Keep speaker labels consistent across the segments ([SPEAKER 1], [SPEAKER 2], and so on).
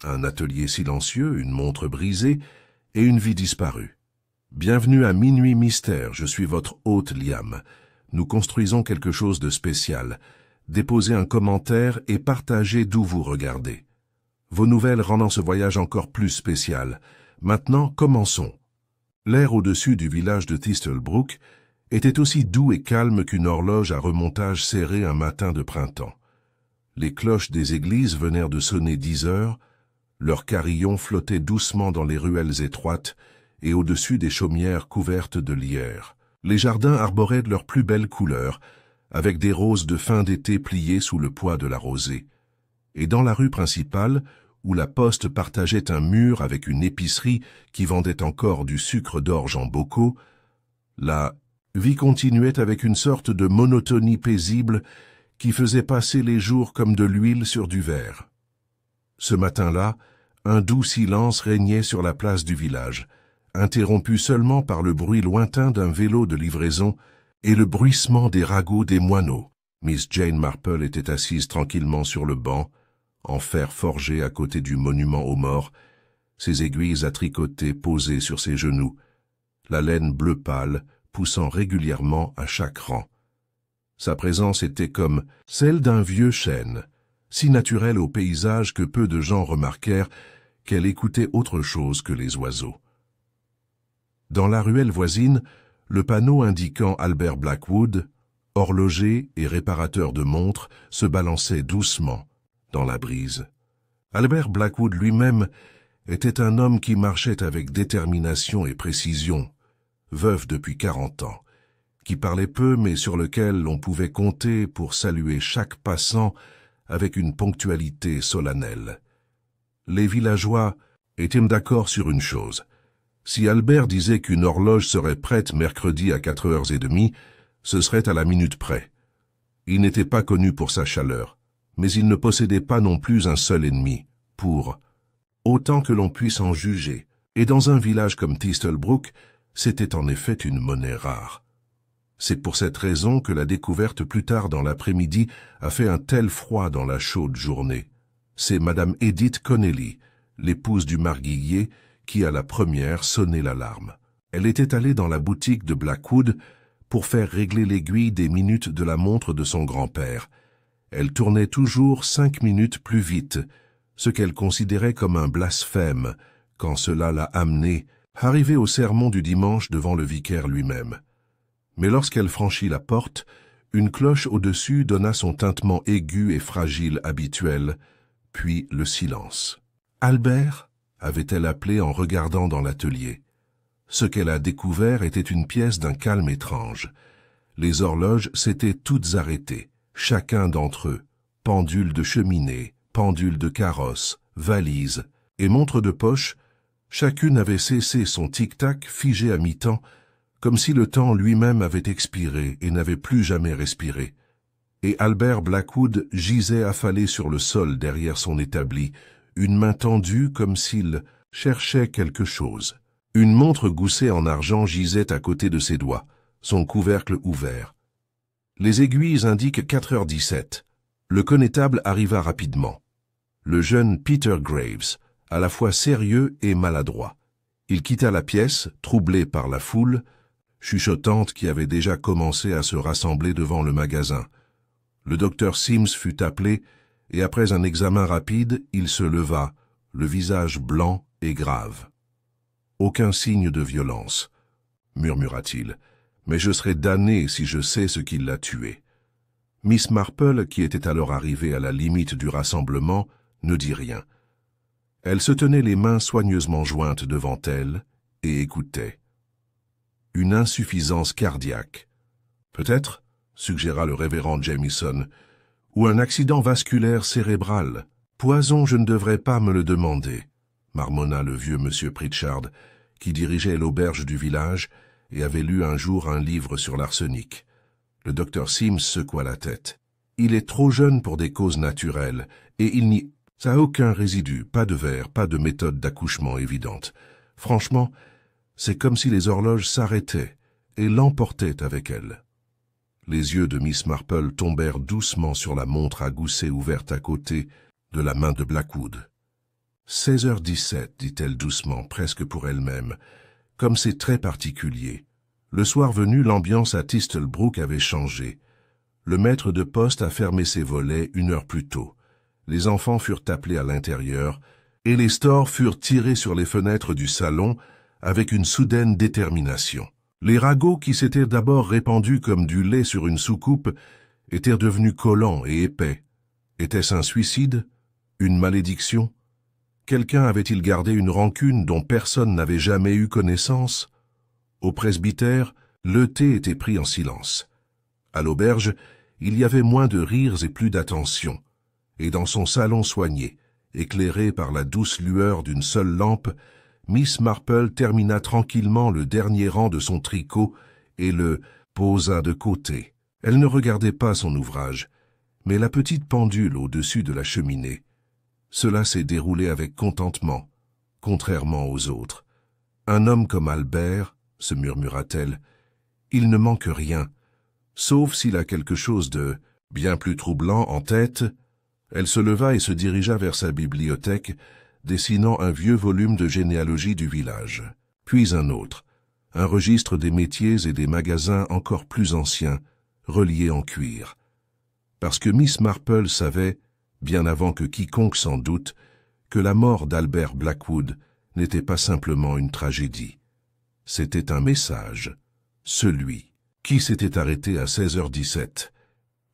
[SPEAKER 1] un atelier silencieux, une montre brisée et une vie disparue. Bienvenue à Minuit Mystère, je suis votre hôte Liam. Nous construisons quelque chose de spécial. Déposez un commentaire et partagez d'où vous regardez. Vos nouvelles rendant ce voyage encore plus spécial. Maintenant, commençons. L'air au-dessus du village de Thistlebrook était aussi doux et calme qu'une horloge à remontage serré un matin de printemps. Les cloches des églises venèrent de sonner 10 heures, leurs carillons flottaient doucement dans les ruelles étroites et au-dessus des chaumières couvertes de lierre. Les jardins arboraient de leurs plus belles couleurs, avec des roses de fin d'été pliées sous le poids de la rosée. Et dans la rue principale, où la poste partageait un mur avec une épicerie qui vendait encore du sucre d'orge en bocaux, la vie continuait avec une sorte de monotonie paisible qui faisait passer les jours comme de l'huile sur du verre. Ce matin-là, un doux silence régnait sur la place du village, interrompu seulement par le bruit lointain d'un vélo de livraison et le bruissement des ragots des moineaux. Miss Jane Marple était assise tranquillement sur le banc, en fer forgé à côté du monument aux morts, ses aiguilles à tricoter posées sur ses genoux, la laine bleu pâle poussant régulièrement à chaque rang. Sa présence était comme celle d'un vieux chêne, si naturelle au paysage que peu de gens remarquèrent qu'elle écoutait autre chose que les oiseaux. Dans la ruelle voisine, le panneau indiquant Albert Blackwood, horloger et réparateur de montres, se balançait doucement dans la brise. Albert Blackwood lui-même était un homme qui marchait avec détermination et précision, veuf depuis 40 ans, qui parlait peu mais sur lequel l'on pouvait compter pour saluer chaque passant avec une ponctualité solennelle. Les villageois étaient d'accord sur une chose. Si Albert disait qu'une horloge serait prête mercredi à 4h30, ce serait à la minute près. Il n'était pas connu pour sa chaleur, mais il ne possédait pas non plus un seul ennemi, pour autant que l'on puisse en juger, et dans un village comme Thistlebrook, c'était en effet une monnaie rare. C'est pour cette raison que la découverte plus tard dans l'après-midi a fait un tel froid dans la chaude journée. C'est Madame Edith Connelly, l'épouse du marguillier, qui à la première sonnait l'alarme. Elle était allée dans la boutique de Blackwood pour faire régler l'aiguille des minutes de la montre de son grand-père. Elle tournait toujours 5 minutes plus vite, ce qu'elle considérait comme un blasphème, quand cela l'a amenée, arrivée au sermon du dimanche devant le vicaire lui-même. Mais lorsqu'elle franchit la porte, une cloche au-dessus donna son tintement aigu et fragile habituel, puis le silence. « Albert ?» avait-elle appelé en regardant dans l'atelier. Ce qu'elle a découvert était une pièce d'un calme étrange. Les horloges s'étaient toutes arrêtées, chacun d'entre eux, pendule de cheminée, pendule de carrosse, valise et montre de poche, chacune avait cessé son tic-tac figé à mi-temps, comme si le temps lui-même avait expiré et n'avait plus jamais respiré. Et Albert Blackwood gisait affalé sur le sol derrière son établi, une main tendue comme s'il cherchait quelque chose. Une montre goussée en argent gisait à côté de ses doigts, son couvercle ouvert. Les aiguilles indiquent 4h17. Le connétable arriva rapidement. Le jeune Peter Graves, à la fois sérieux et maladroit. Il quitta la pièce, troublé par la foule, chuchotante qui avait déjà commencé à se rassembler devant le magasin. Le docteur Sims fut appelé, et après un examen rapide, il se leva, le visage blanc et grave. « Aucun signe de violence, » murmura-t-il, « mais je serai damné si je sais ce qui l'a tué. » Miss Marple, qui était alors arrivée à la limite du rassemblement, ne dit rien. Elle se tenait les mains soigneusement jointes devant elle et écoutait. Une insuffisance cardiaque. Peut-être, suggéra le révérend Jamieson, ou un accident vasculaire cérébral. Poison, je ne devrais pas me le demander, marmonna le vieux monsieur Pritchard, qui dirigeait l'auberge du village et avait lu un jour un livre sur l'arsenic. Le docteur Sims secoua la tête. Il est trop jeune pour des causes naturelles, et il n'y a aucun résidu, pas de verre, pas de méthode d'accouchement évidente. Franchement, c'est comme si les horloges s'arrêtaient et l'emportaient avec elles. Les yeux de Miss Marple tombèrent doucement sur la montre à gousset ouverte à côté de la main de Blackwood. 16h17, dit-elle doucement, presque pour elle-même, comme c'est très particulier. Le soir venu, l'ambiance à Tistelbrook avait changé. Le maître de poste a fermé ses volets 1 heure plus tôt. Les enfants furent appelés à l'intérieur, et les stores furent tirés sur les fenêtres du salon avec une soudaine détermination. Les ragots qui s'étaient d'abord répandus comme du lait sur une soucoupe étaient devenus collants et épais. Était-ce un suicide? Une malédiction? Quelqu'un avait-il gardé une rancune dont personne n'avait jamais eu connaissance? Au presbytère, le thé était pris en silence. À l'auberge, il y avait moins de rires et plus d'attention. Et dans son salon soigné, éclairé par la douce lueur d'une seule lampe, Miss Marple termina tranquillement le dernier rang de son tricot et le posa de côté. Elle ne regardait pas son ouvrage, mais la petite pendule au-dessus de la cheminée. Cela s'est déroulé avec contentement, contrairement aux autres. Un homme comme Albert, se murmura-t-elle, il ne manque rien, sauf s'il a quelque chose de bien plus troublant en tête. Elle se leva et se dirigea vers sa bibliothèque, dessinant un vieux volume de généalogie du village. Puis un autre, un registre des métiers et des magasins encore plus anciens, reliés en cuir. Parce que Miss Marple savait, bien avant que quiconque s'en doute, que la mort d'Albert Blackwood n'était pas simplement une tragédie. C'était un message, celui qui s'était arrêté à 16h17,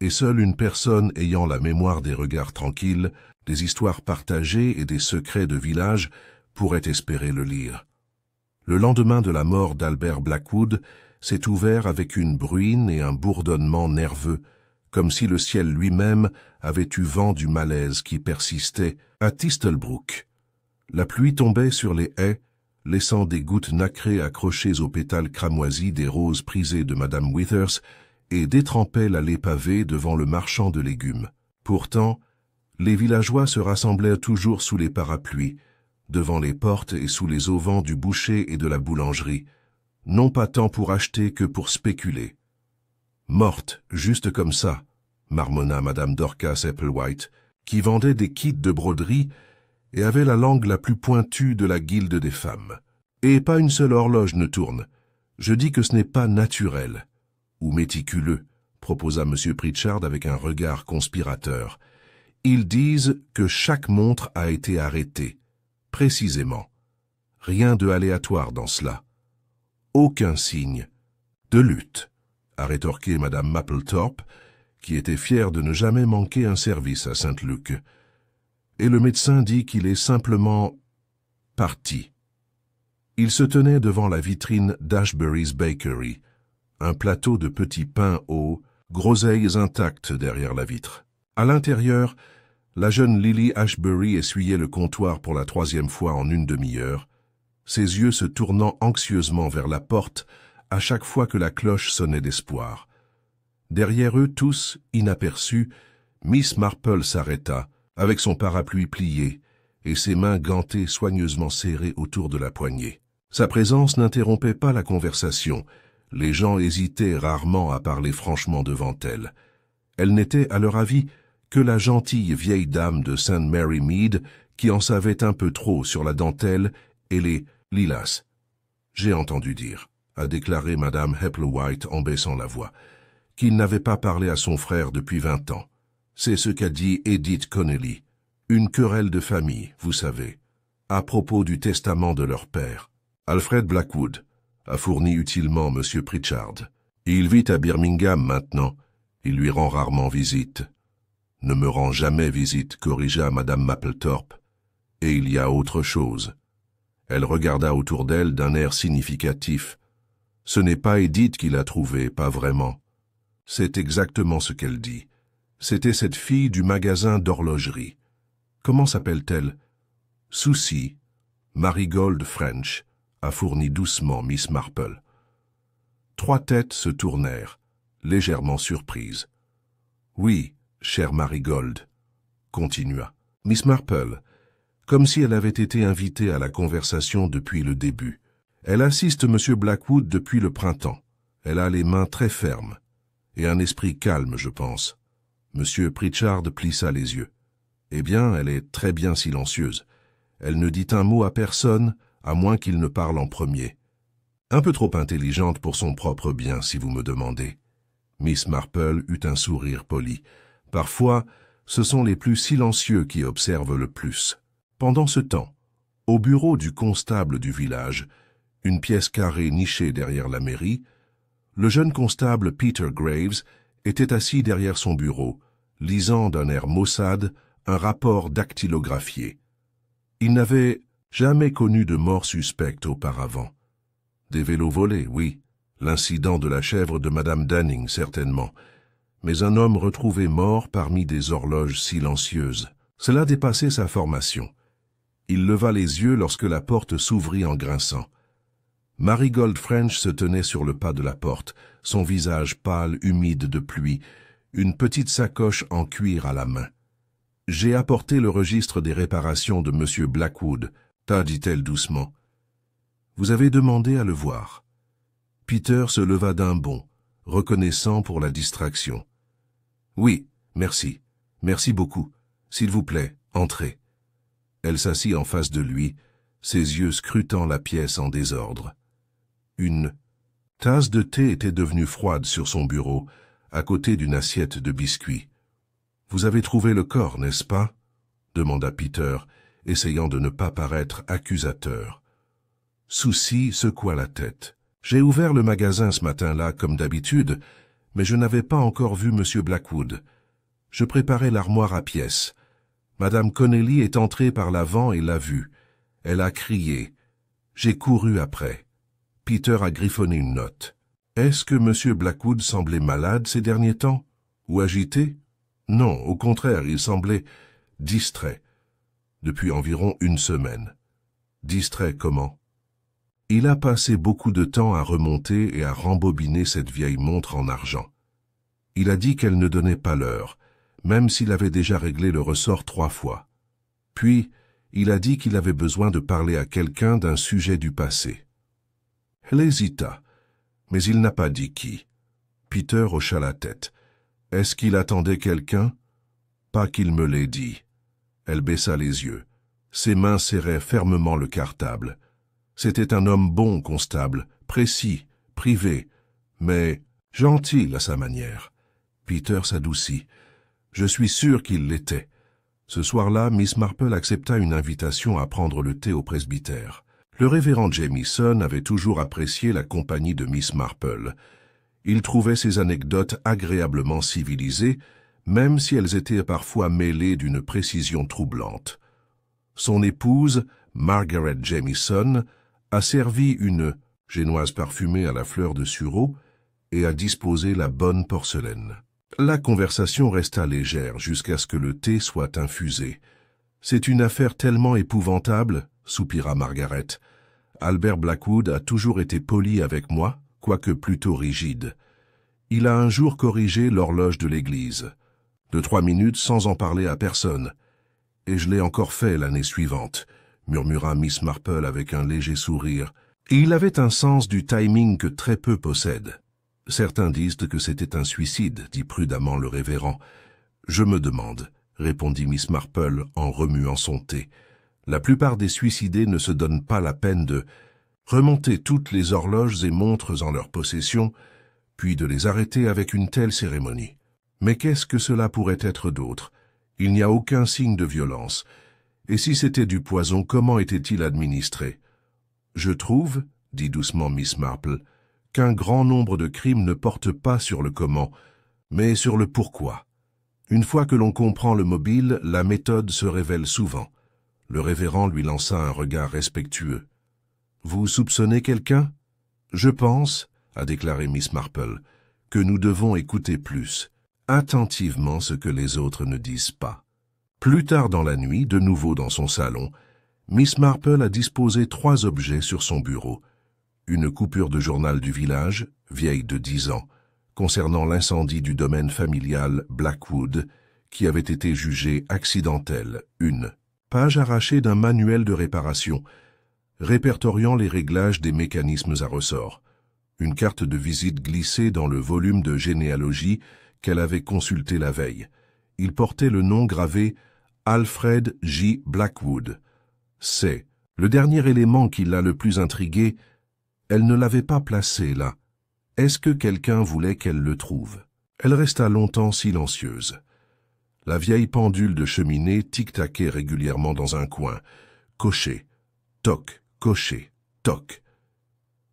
[SPEAKER 1] et seule une personne ayant la mémoire des regards tranquilles, des histoires partagées et des secrets de village pourrait espérer le lire. Le lendemain de la mort d'Albert Blackwood s'est ouvert avec une bruine et un bourdonnement nerveux, comme si le ciel lui-même avait eu vent du malaise qui persistait à Tistelbrook. La pluie tombait sur les haies, laissant des gouttes nacrées accrochées aux pétales cramoisis des roses prisées de Madame Withers et détrempait l'allée pavée devant le marchand de légumes. Pourtant, les villageois se rassemblaient toujours sous les parapluies, devant les portes et sous les auvents du boucher et de la boulangerie, non pas tant pour acheter que pour spéculer. Morte, juste comme ça, marmonna Madame Dorcas Applewhite, qui vendait des kits de broderie et avait la langue la plus pointue de la guilde des femmes. Et pas une seule horloge ne tourne. Je dis que ce n'est pas naturel. Ou méticuleux, proposa M. Pritchard avec un regard conspirateur. Ils disent que chaque montre a été arrêtée. Précisément. Rien de aléatoire dans cela. Aucun signe de lutte, a rétorqué Madame Mapplethorpe, qui était fière de ne jamais manquer un service à Saint-Luc. Et le médecin dit qu'il est simplement parti. Il se tenait devant la vitrine d'Ashbury's Bakery, un plateau de petits pains aux groseilles intactes derrière la vitre. À l'intérieur, la jeune Lily Ashbury essuyait le comptoir pour la 3e fois en une demi-heure, ses yeux se tournant anxieusement vers la porte à chaque fois que la cloche sonnait d'espoir. Derrière eux tous, inaperçus, Miss Marple s'arrêta, avec son parapluie plié et ses mains gantées soigneusement serrées autour de la poignée. Sa présence n'interrompait pas la conversation. Les gens hésitaient rarement à parler franchement devant elle. Elle n'était, à leur avis, que la gentille vieille dame de St. Mary Mead qui en savait un peu trop sur la dentelle et les lilas. « J'ai entendu dire », a déclaré Madame Applewhite en baissant la voix, qu'il n'avait pas parlé à son frère depuis 20 ans. C'est ce qu'a dit Edith Connelly. Une querelle de famille, vous savez, à propos du testament de leur père. Alfred Blackwood a fourni utilement M. Pritchard. Il vit à Birmingham maintenant. Il lui rend rarement visite. Ne me rend jamais visite, corrigea Madame Mapplethorpe. Et il y a autre chose. Elle regarda autour d'elle d'un air significatif. Ce n'est pas Edith qui l'a trouvé, pas vraiment. C'est exactement ce qu'elle dit. C'était cette fille du magasin d'horlogerie. Comment s'appelle-t-elle? Souci, Marigold French, a fourni doucement Miss Marple. 3 têtes se tournèrent, légèrement surprises. Oui, chère Marigold, continua Miss Marple, comme si elle avait été invitée à la conversation depuis le début. Elle assiste M. Blackwood depuis le printemps. Elle a les mains très fermes et un esprit calme, je pense. M. Pritchard plissa les yeux. Eh bien, elle est très bien silencieuse. Elle ne dit un mot à personne, à moins qu'il ne parle en premier. Un peu trop intelligente pour son propre bien, si vous me demandez. Miss Marple eut un sourire poli. Parfois, ce sont les plus silencieux qui observent le plus. Pendant ce temps, au bureau du constable du village, une pièce carrée nichée derrière la mairie, le jeune constable Peter Graves était assis derrière son bureau, lisant d'un air maussade un rapport dactylographié. Il n'avait jamais connu de mort suspecte auparavant. Des vélos volés, oui, l'incident de la chèvre de Madame Danning, certainement, mais un homme retrouvé mort parmi des horloges silencieuses. Cela dépassait sa formation. Il leva les yeux lorsque la porte s'ouvrit en grinçant. Marigold French se tenait sur le pas de la porte, son visage pâle, humide de pluie, une petite sacoche en cuir à la main. « J'ai apporté le registre des réparations de M. Blackwood, » dit-elle doucement. « Vous avez demandé à le voir. » Peter se leva d'un bond, reconnaissant pour la distraction. « Oui, merci. Merci beaucoup. S'il vous plaît, entrez. » Elle s'assit en face de lui, ses yeux scrutant la pièce en désordre. Une tasse de thé était devenue froide sur son bureau, à côté d'une assiette de biscuits. « Vous avez trouvé le corps, n'est-ce pas ?» demanda Peter, essayant de ne pas paraître accusateur. Souci secoua la tête. « J'ai ouvert le magasin ce matin-là, comme d'habitude, mais je n'avais pas encore vu M. Blackwood. Je préparais l'armoire à pièces. Madame Connelly est entrée par l'avant et l'a vu. Elle a crié. J'ai couru après. » Peter a griffonné une note. « Est-ce que M. Blackwood semblait malade ces derniers temps? Ou agité? » Non, au contraire, il semblait distrait. Depuis environ une semaine. Distrait comment? Il a passé beaucoup de temps à remonter et à rembobiner cette vieille montre en argent. Il a dit qu'elle ne donnait pas l'heure, même s'il avait déjà réglé le ressort 3 fois. Puis, il a dit qu'il avait besoin de parler à quelqu'un d'un sujet du passé. Elle hésita, mais il n'a pas dit qui. Peter hocha la tête. Est-ce qu'il attendait quelqu'un? Pas qu'il me l'ait dit. Elle baissa les yeux. Ses mains serraient fermement le cartable. C'était un homme bon, constable, précis, privé, mais gentil à sa manière. Peter s'adoucit. Je suis sûr qu'il l'était. Ce soir-là, Miss Marple accepta une invitation à prendre le thé au presbytère. Le révérend Jamieson avait toujours apprécié la compagnie de Miss Marple. Il trouvait ses anecdotes agréablement civilisées, même si elles étaient parfois mêlées d'une précision troublante. Son épouse, Margaret Jamieson, a servi une génoise parfumée à la fleur de sureau et a disposé la bonne porcelaine. La conversation resta légère jusqu'à ce que le thé soit infusé. « C'est une affaire tellement épouvantable, » soupira Margaret. « Albert Blackwood a toujours été poli avec moi, quoique plutôt rigide. Il a un jour corrigé l'horloge de l'église, de 3 minutes sans en parler à personne. Et je l'ai encore fait l'année suivante, » murmura Miss Marple avec un léger sourire. Et il avait un sens du timing que très peu possèdent. Certains disent que c'était un suicide, dit prudemment le révérend. Je me demande, répondit Miss Marple en remuant son thé. La plupart des suicidés ne se donnent pas la peine de remonter toutes les horloges et montres en leur possession, puis de les arrêter avec une telle cérémonie. Mais qu'est-ce que cela pourrait être d'autre? Il n'y a aucun signe de violence. Et si c'était du poison, comment était-il administré? Je trouve, dit doucement Miss Marple, qu'un grand nombre de crimes ne portent pas sur le comment, mais sur le pourquoi. Une fois que l'on comprend le mobile, la méthode se révèle souvent. Le révérend lui lança un regard respectueux. « Vous soupçonnez quelqu'un? »« Je pense, » a déclaré Miss Marple, « que nous devons écouter plus, attentivement ce que les autres ne disent pas. » Plus tard dans la nuit, de nouveau dans son salon, Miss Marple a disposé 3 objets sur son bureau. Une coupure de journal du village, vieille de 10 ans, concernant l'incendie du domaine familial Blackwood, qui avait été jugé accidentel. Une page arrachée d'un manuel de réparation, répertoriant les réglages des mécanismes à ressort. Une carte de visite glissée dans le volume de généalogie qu'elle avait consulté la veille. Il portait le nom gravé Alfred J. Blackwood. C'est le dernier élément qui l'a le plus intrigué. Elle ne l'avait pas placé là. Est-ce que quelqu'un voulait qu'elle le trouve? Elle resta longtemps silencieuse. La vieille pendule de cheminée tic-taquait régulièrement dans un coin. Cocher, toc, cocher, toc.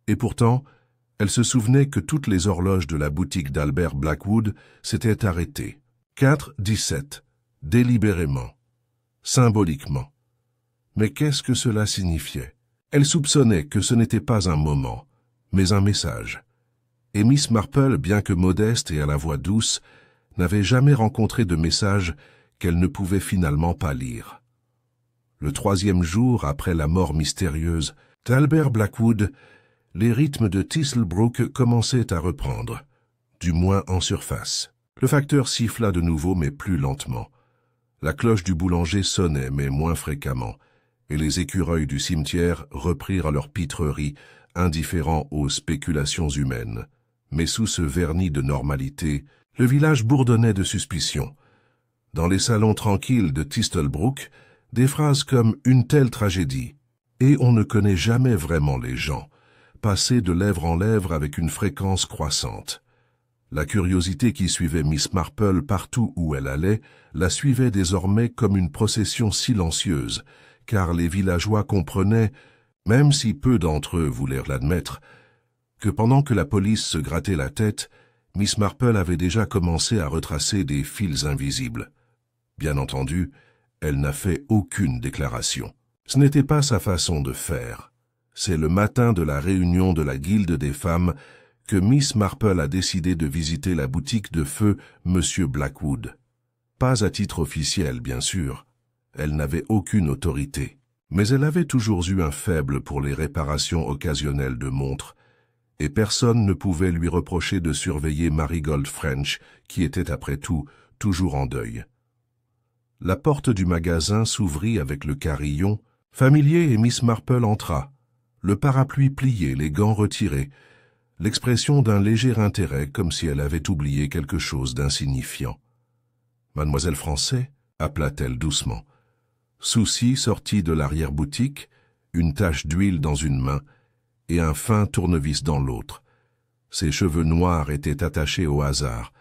[SPEAKER 1] Et pourtant, elle se souvenait que toutes les horloges de la boutique d'Albert Blackwood s'étaient arrêtées. 4:17, délibérément, symboliquement. Mais qu'est-ce que cela signifiait? Elle soupçonnait que ce n'était pas un moment, mais un message. Et Miss Marple, bien que modeste et à la voix douce, n'avait jamais rencontré de message qu'elle ne pouvait finalement pas lire. Le 3e jour après la mort mystérieuse d'Albert Blackwood, les rythmes de Tisselbrook commençaient à reprendre, du moins en surface. Le facteur siffla de nouveau, mais plus lentement. La cloche du boulanger sonnait, mais moins fréquemment, et les écureuils du cimetière reprirent leur pitrerie, indifférents aux spéculations humaines. Mais sous ce vernis de normalité, le village bourdonnait de suspicion. Dans les salons tranquilles de Tistelbrook, des phrases comme « une telle tragédie » et « on ne connaît jamais vraiment les gens » passaient de lèvre en lèvre avec une fréquence croissante. La curiosité qui suivait Miss Marple partout où elle allait la suivait désormais comme une procession silencieuse, car les villageois comprenaient, même si peu d'entre eux voulèrent l'admettre, que pendant que la police se grattait la tête, Miss Marple avait déjà commencé à retracer des fils invisibles. Bien entendu, elle n'a fait aucune déclaration. Ce n'était pas sa façon de faire. C'est le matin de la réunion de la Guilde des femmes que Miss Marple a décidé de visiter la boutique de feu Monsieur Blackwood. Pas à titre officiel, bien sûr. Elle n'avait aucune autorité. Mais elle avait toujours eu un faible pour les réparations occasionnelles de montres, et personne ne pouvait lui reprocher de surveiller Marigold French, qui était après tout toujours en deuil. La porte du magasin s'ouvrit avec le carillon. Familier et Miss Marple entra, le parapluie plié, les gants retirés, l'expression d'un léger intérêt comme si elle avait oublié quelque chose d'insignifiant. « Mademoiselle Français » appela-t-elle doucement. Souci sortit de l'arrière-boutique, une tache d'huile dans une main et un fin tournevis dans l'autre. Ses cheveux noirs étaient attachés au hasard,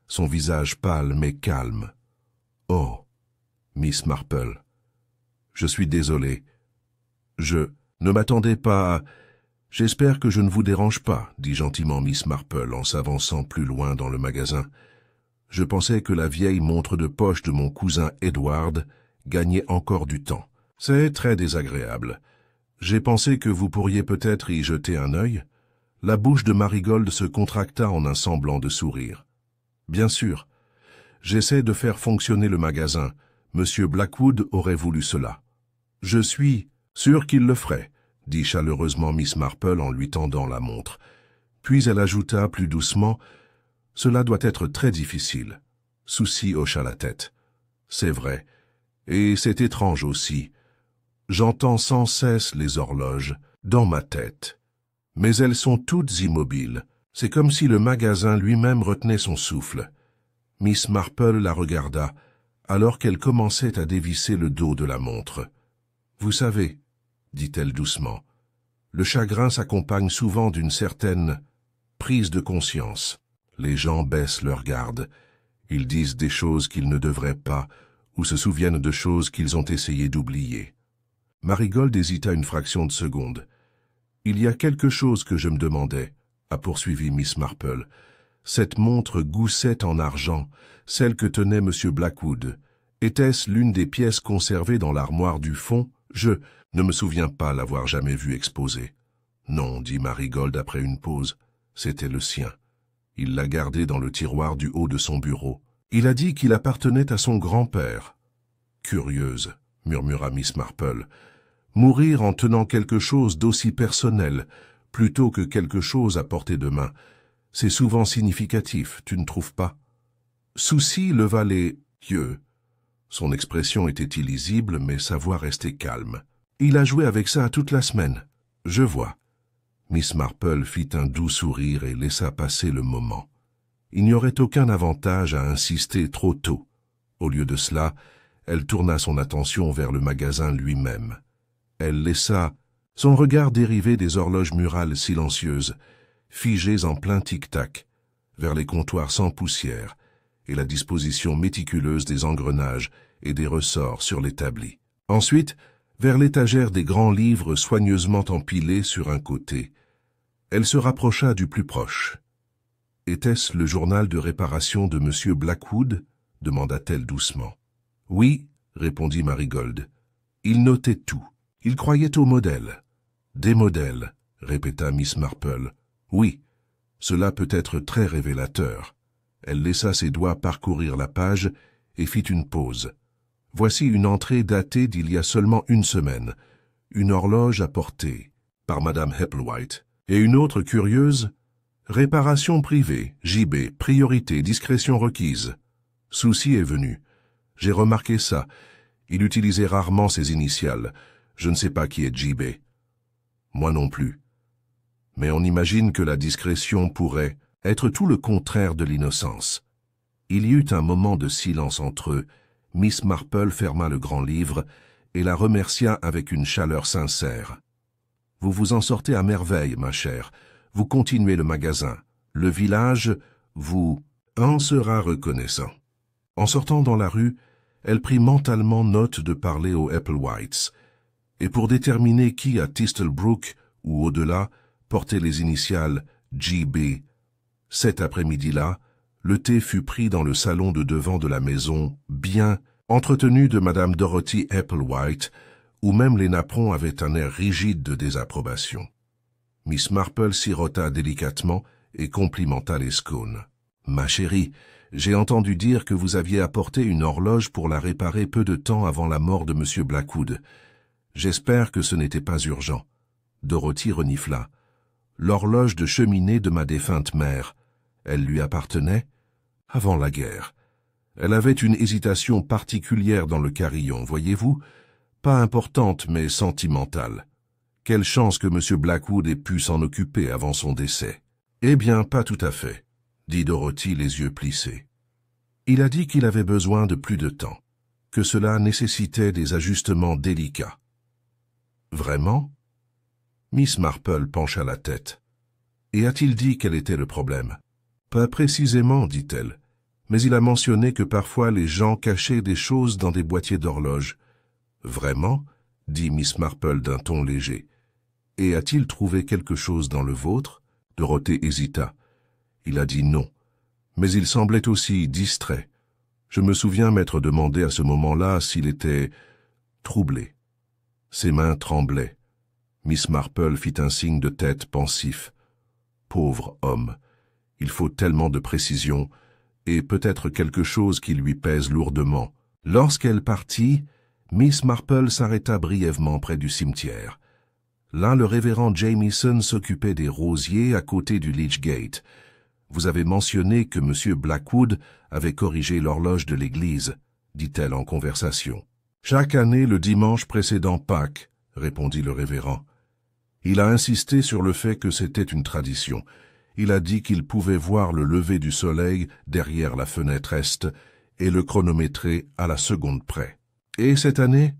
[SPEAKER 1] son visage pâle mais calme. « Oh, Miss Marple, je suis désolé. Je ne m'attendais pas à... J'espère que je ne vous dérange pas, dit gentiment Miss Marple en s'avançant plus loin dans le magasin. Je pensais que la vieille montre de poche de mon cousin Edward gagnait encore du temps. C'est très désagréable. J'ai pensé que vous pourriez peut-être y jeter un œil. La bouche de Marigold se contracta en un semblant de sourire. Bien sûr. J'essaie de faire fonctionner le magasin. Monsieur Blackwood aurait voulu cela. Je suis sûr qu'il le ferait, dit chaleureusement Miss Marple en lui tendant la montre. Puis elle ajouta plus doucement, « Cela doit être très difficile. » Souci hocha la tête. « C'est vrai. Et c'est étrange aussi. J'entends sans cesse les horloges, dans ma tête. Mais elles sont toutes immobiles. C'est comme si le magasin lui-même retenait son souffle. » Miss Marple la regarda, alors qu'elle commençait à dévisser le dos de la montre. « Vous savez, » dit-elle doucement, « le chagrin s'accompagne souvent d'une certaine prise de conscience. Les gens baissent leur garde. Ils disent des choses qu'ils ne devraient pas, ou se souviennent de choses qu'ils ont essayé d'oublier. » Marigold hésita une fraction de seconde. « Il y a quelque chose que je me demandais, » a poursuivi Miss Marple. « Cette montre goussette en argent, celle que tenait M. Blackwood, était-ce l'une des pièces conservées dans l'armoire du fond? Je ne me souviens pas l'avoir jamais vue exposée. »« Non, » dit Marigold après une pause, « c'était le sien. Il l'a gardée dans le tiroir du haut de son bureau. Il a dit qu'il appartenait à son grand-père. »« Curieuse, » murmura Miss Marple. « Mourir en tenant quelque chose d'aussi personnel, plutôt que quelque chose à portée de main, c'est souvent significatif, tu ne trouves pas ?» Souci leva les yeux. Son expression était illisible, mais sa voix restait calme. « Il a joué avec ça toute la semaine. Je vois. » Miss Marple fit un doux sourire et laissa passer le moment. Il n'y aurait aucun avantage à insister trop tôt. Au lieu de cela, elle tourna son attention vers le magasin lui-même. Elle laissa son regard dériver des horloges murales silencieuses, figées en plein tic-tac, vers les comptoirs sans poussière et la disposition méticuleuse des engrenages et des ressorts sur l'établi. Ensuite, vers l'étagère des grands livres soigneusement empilés sur un côté, elle se rapprocha du plus proche. « Était-ce le journal de réparation de M. Blackwood ?» demanda-t-elle doucement. « Oui, » répondit Marigold. « Il notait tout. Il croyait aux modèles. »« Des modèles, » répéta Miss Marple. « Oui, cela peut être très révélateur. » Elle laissa ses doigts parcourir la page et fit une pause. « Voici une entrée datée d'il y a seulement une semaine. Une horloge apportée par Madame Hepplewhite. Et une autre curieuse. Réparation privée, JB, priorité, discrétion requise. Souci est venu. J'ai remarqué ça. Il utilisait rarement ses initiales. Je ne sais pas qui est JB. Moi non plus. Mais on imagine que la discrétion pourrait être tout le contraire de l'innocence. » Il y eut un moment de silence entre eux. Miss Marple ferma le grand livre et la remercia avec une chaleur sincère. « Vous vous en sortez à merveille, ma chère. Vous continuez le magasin. Le village vous en sera reconnaissant. » En sortant dans la rue, elle prit mentalement note de parler aux Hepplewhites, et pour déterminer qui à Tistelbrook ou au-delà portait les initiales J.B. Cet après-midi-là, le thé fut pris dans le salon de devant de la maison, bien entretenu de Madame Dorothy Hepplewhite, où même les napperons avaient un air rigide de désapprobation. Miss Marple sirota délicatement et complimenta les scones. « Ma chérie, j'ai entendu dire que vous aviez apporté une horloge pour la réparer peu de temps avant la mort de M. Blackwood. J'espère que ce n'était pas urgent. » Dorothy renifla. « L'horloge de cheminée de ma défunte mère. Elle lui appartenait avant la guerre. Elle avait une hésitation particulière dans le carillon, voyez-vous, pas importante mais sentimentale. Quelle chance que M. Blackwood ait pu s'en occuper avant son décès. »« Eh bien, pas tout à fait, » dit Dorothy les yeux plissés. « Il a dit qu'il avait besoin de plus de temps, que cela nécessitait des ajustements délicats. »« Vraiment ?» Miss Marple pencha la tête. « Et a-t-il dit quel était le problème ?»« Pas précisément, dit-elle, mais il a mentionné que parfois les gens cachaient des choses dans des boîtiers d'horloge. »« Vraiment ?» dit Miss Marple d'un ton léger. « Et a-t-il trouvé quelque chose dans le vôtre ?» Dorothée hésita. Il a dit non, mais il semblait aussi distrait. Je me souviens m'être demandé à ce moment-là s'il était troublé. Ses mains tremblaient. Miss Marple fit un signe de tête pensif. Pauvre homme, il faut tellement de précision, et peut-être quelque chose qui lui pèse lourdement. Lorsqu'elle partit, Miss Marple s'arrêta brièvement près du cimetière. Là, le révérend Jamieson s'occupait des rosiers à côté du Leach Gate. Vous avez mentionné que M. Blackwood avait corrigé l'horloge de l'église, dit-elle en conversation. Chaque année, le dimanche précédant Pâques, répondit le révérend. Il a insisté sur le fait que c'était une tradition. Il a dit qu'il pouvait voir le lever du soleil derrière la fenêtre est et le chronométrer à la seconde près. Et cette année,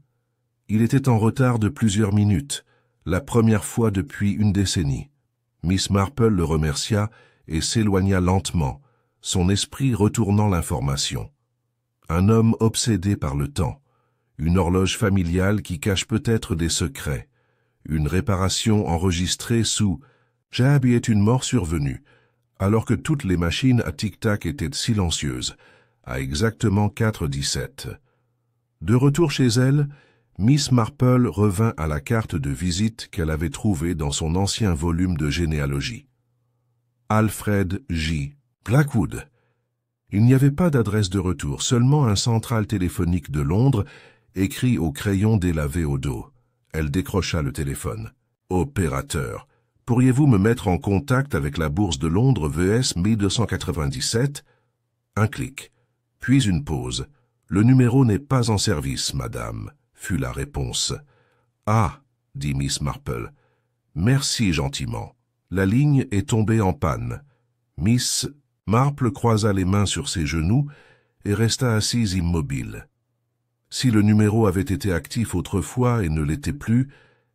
[SPEAKER 1] il était en retard de plusieurs minutes, la première fois depuis une décennie. Miss Marple le remercia et s'éloigna lentement, son esprit retournant l'information. Un homme obsédé par le temps, une horloge familiale qui cache peut-être des secrets, une réparation enregistrée sous « Jabby est une mort survenue », alors que toutes les machines à tic-tac étaient silencieuses, à exactement 4:17. De retour chez elle, Miss Marple revint à la carte de visite qu'elle avait trouvée dans son ancien volume de généalogie. Alfred J. Blackwood. Il n'y avait pas d'adresse de retour, seulement un central téléphonique de Londres, écrit au crayon délavé au dos. Elle décrocha le téléphone. « Opérateur, pourriez-vous me mettre en contact avec la bourse de Londres VS 1297 ?» Un clic, puis une pause. « Le numéro n'est pas en service, madame », fut la réponse. « Ah, » dit Miss Marple. « Merci gentiment. La ligne est tombée en panne. » Miss Marple croisa les mains sur ses genoux et resta assise immobile. Si le numéro avait été actif autrefois et ne l'était plus,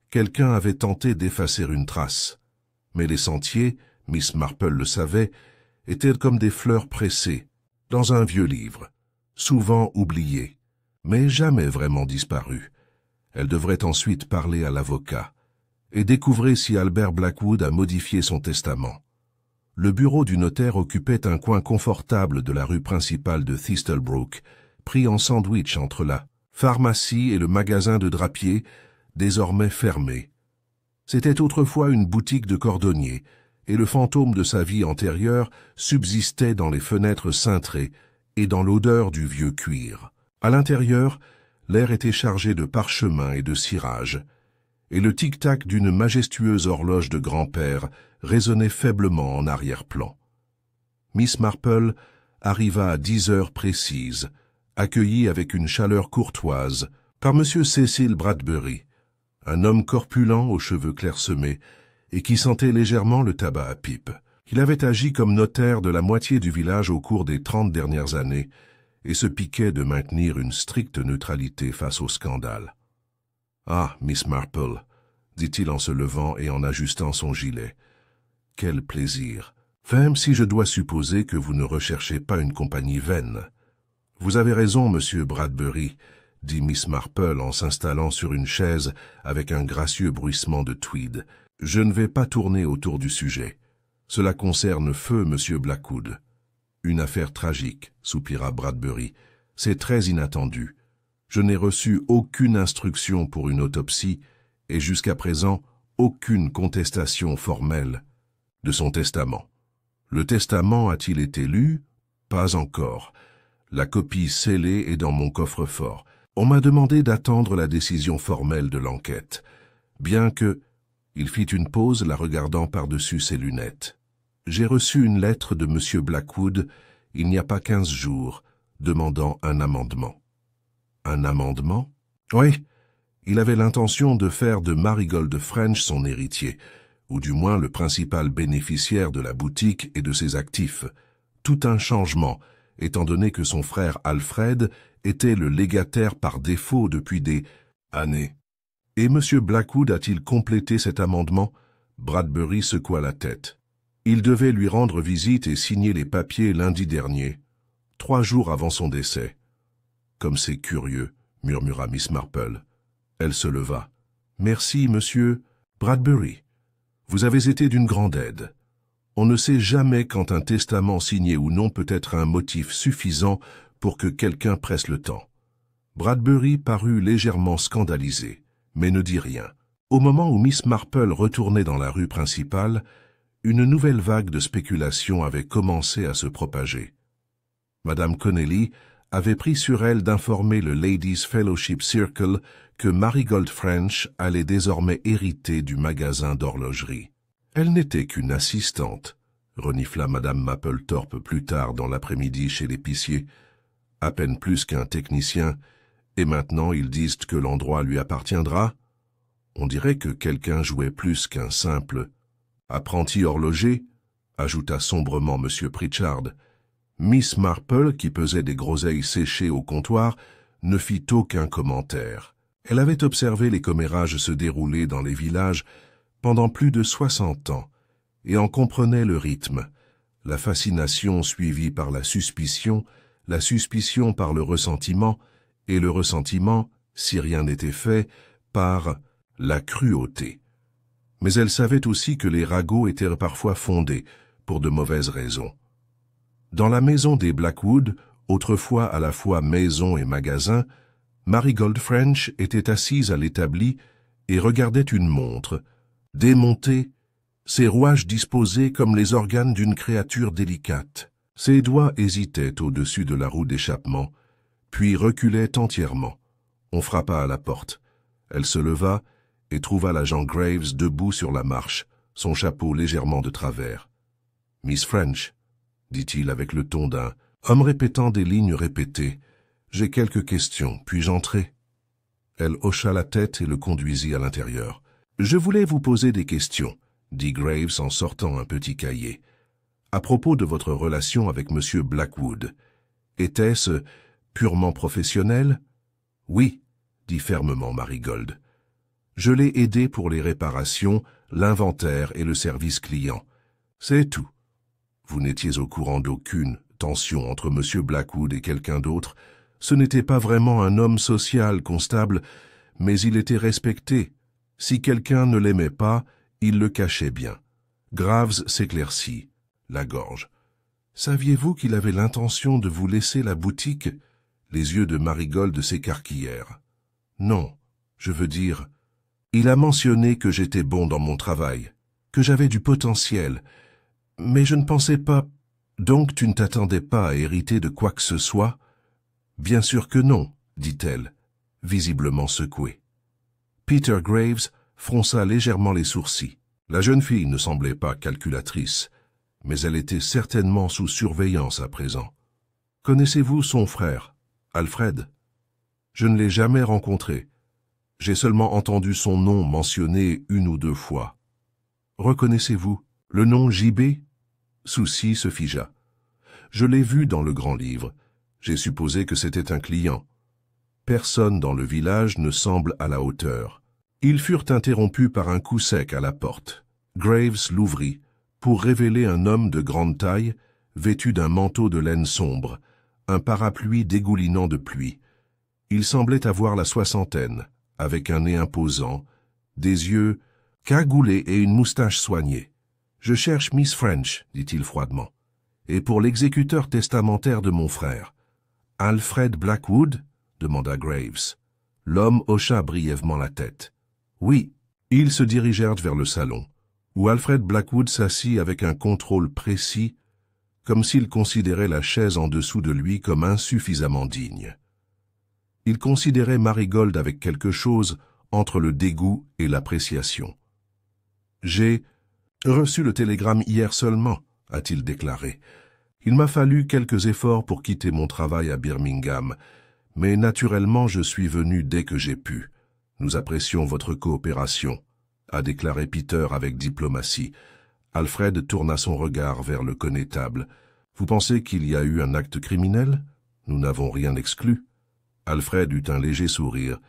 [SPEAKER 1] Quelqu'un avait tenté d'effacer une trace. Mais les sentiers, Miss Marple le savait, étaient comme des fleurs pressées, dans un vieux livre, souvent oublié, mais jamais vraiment disparu. Elle devrait ensuite parler à l'avocat et découvrir si Albert Blackwood a modifié son testament. Le bureau du notaire occupait un coin confortable de la rue principale de Thistlebrooke, pris en sandwich entre la pharmacie et le magasin de drapier, désormais fermé. C'était autrefois une boutique de cordonnier, et le fantôme de sa vie antérieure subsistait dans les fenêtres cintrées et dans l'odeur du vieux cuir. À l'intérieur, l'air était chargé de parchemins et de cirage, et le tic-tac d'une majestueuse horloge de grand-père résonnait faiblement en arrière-plan. Miss Marple arriva à 10 heures précises, accueillie avec une chaleur courtoise par M. Cecil Bradbury, un homme corpulent aux cheveux clairsemés et qui sentait légèrement le tabac à pipe. Il avait agi comme notaire de la moitié du village au cours des 30 dernières années et se piquait de maintenir une stricte neutralité face au scandale. « Ah, Miss Marple, » dit-il en se levant et en ajustant son gilet. « Quel plaisir, même si je dois supposer que vous ne recherchez pas une compagnie vaine. »« Vous avez raison, monsieur Bradbury, » dit Miss Marple en s'installant sur une chaise avec un gracieux bruissement de tweed. « Je ne vais pas tourner autour du sujet. Cela concerne feu monsieur Blackwood. »« Une affaire tragique, » soupira Bradbury. « C'est très inattendu. Je n'ai reçu aucune instruction pour une autopsie et jusqu'à présent aucune contestation formelle de son testament. Le testament a-t-il été lu? Pas encore. La copie scellée est dans mon coffre-fort. On m'a demandé d'attendre la décision formelle de l'enquête, bien que... Il fit une pause, la regardant par-dessus ses lunettes. J'ai reçu une lettre de M. Blackwood il n'y a pas 15 jours, demandant un amendement. Un amendement? Oui, il avait l'intention de faire de Marigold French son héritier, ou du moins le principal bénéficiaire de la boutique et de ses actifs. Tout un changement, étant donné que son frère Alfred était le légataire par défaut depuis des années. Et M. Blackwood a-t-il complété cet amendement? Bradbury secoua la tête. Il devait lui rendre visite et signer les papiers lundi dernier, 3 jours avant son décès. Comme c'est curieux, murmura Miss Marple. Elle se leva. Merci, monsieur Bradbury. Vous avez été d'une grande aide. On ne sait jamais quand un testament signé ou non peut être un motif suffisant pour que quelqu'un presse le temps. Bradbury parut légèrement scandalisé, mais ne dit rien. Au moment où Miss Marple retournait dans la rue principale, une nouvelle vague de spéculation avait commencé à se propager. Madame Connelly avait pris sur elle d'informer le Ladies' Fellowship Circle que Marigold French allait désormais hériter du magasin d'horlogerie. Elle n'était qu'une assistante, renifla Madame Mapplethorpe plus tard dans l'après-midi chez l'épicier, à peine plus qu'un technicien, et maintenant ils disent que l'endroit lui appartiendra. On dirait que quelqu'un jouait plus qu'un simple apprenti horloger, ajouta sombrement M. Pritchard. Miss Marple, qui pesait des groseilles séchées au comptoir, ne fit aucun commentaire. Elle avait observé les commérages se dérouler dans les villages pendant plus de 60 ans, et en comprenait le rythme, la fascination suivie par la suspicion par le ressentiment, et le ressentiment, si rien n'était fait, par la cruauté. Mais elle savait aussi que les ragots étaient parfois fondés, pour de mauvaises raisons. Dans la maison des Blackwood, autrefois à la fois maison et magasin, Marigold French était assise à l'établi et regardait une montre, démontée, ses rouages disposés comme les organes d'une créature délicate. Ses doigts hésitaient au-dessus de la roue d'échappement, puis reculaient entièrement. On frappa à la porte. Elle se leva et trouva l'agent Graves debout sur la marche, son chapeau légèrement de travers. « Miss French », dit-il avec le ton d'un homme répétant des lignes répétées. « J'ai quelques questions, puis-je entrer ?» Elle hocha la tête et le conduisit à l'intérieur. « Je voulais vous poser des questions, » dit Graves en sortant un petit cahier. « À propos de votre relation avec M. Blackwood. Était-ce purement professionnel ?»« Oui, » dit fermement Marigold. « Je l'ai aidé pour les réparations, l'inventaire et le service client. C'est tout. Vous n'étiez au courant d'aucune tension entre M. Blackwood et quelqu'un d'autre. Ce n'était pas vraiment un homme social, constable, mais il était respecté. Si quelqu'un ne l'aimait pas, il le cachait bien. Graves s'éclaircit, la gorge. Saviez-vous qu'il avait l'intention de vous laisser la boutique? Les yeux de Marigold s'écarquillèrent. Non, je veux dire, il a mentionné que j'étais bon dans mon travail, que j'avais du potentiel, mais je ne pensais pas... Donc tu ne t'attendais pas à hériter de quoi que ce soit? Bien sûr que non, dit-elle, visiblement secouée. Peter Graves fronça légèrement les sourcils. La jeune fille ne semblait pas calculatrice, mais elle était certainement sous surveillance à présent. Connaissez-vous son frère, Alfred? Je ne l'ai jamais rencontré. J'ai seulement entendu son nom mentionné 1 ou 2 fois. Reconnaissez-vous le nom JB? Souci se figea. Je l'ai vu dans le grand livre. J'ai supposé que c'était un client. Personne dans le village ne semble à la hauteur. Ils furent interrompus par un coup sec à la porte. Graves l'ouvrit pour révéler un homme de grande taille, vêtu d'un manteau de laine sombre, un parapluie dégoulinant de pluie. Il semblait avoir la 60aine, avec un nez imposant, des yeux cagoulés et une moustache soignée. « Je cherche Miss French, dit-il froidement, et pour l'exécuteur testamentaire de mon frère. »« Alfred Blackwood » demanda Graves. L'homme hocha brièvement la tête. « Oui. » Ils se dirigèrent vers le salon, où Alfred Blackwood s'assit avec un contrôle précis, comme s'il considérait la chaise en dessous de lui comme insuffisamment digne. Il considérait Marigold avec quelque chose entre le dégoût et l'appréciation. « J'ai reçu le télégramme hier seulement, a-t-il déclaré. Il m'a fallu quelques efforts pour quitter mon travail à Birmingham, mais naturellement je suis venu dès que j'ai pu. Nous apprécions votre coopération, a déclaré Peter avec diplomatie. Alfred tourna son regard vers le connétable. Vous pensez qu'il y a eu un acte criminel? Nous n'avons rien exclu. Alfred eut un léger sourire.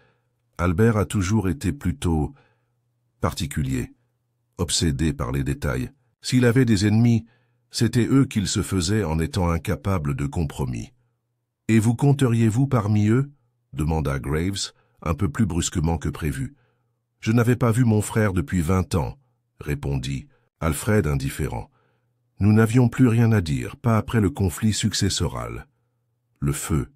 [SPEAKER 1] Albert a toujours été plutôt particulier, obsédé par les détails. S'il avait des ennemis, c'était eux qu'il se faisait en étant incapable de compromis. « Et vous compteriez-vous parmi eux » demanda Graves, un peu plus brusquement que prévu. « Je n'avais pas vu mon frère depuis 20 ans, » répondit Alfred indifférent. « Nous n'avions plus rien à dire, pas après le conflit successoral. »« Le feu, »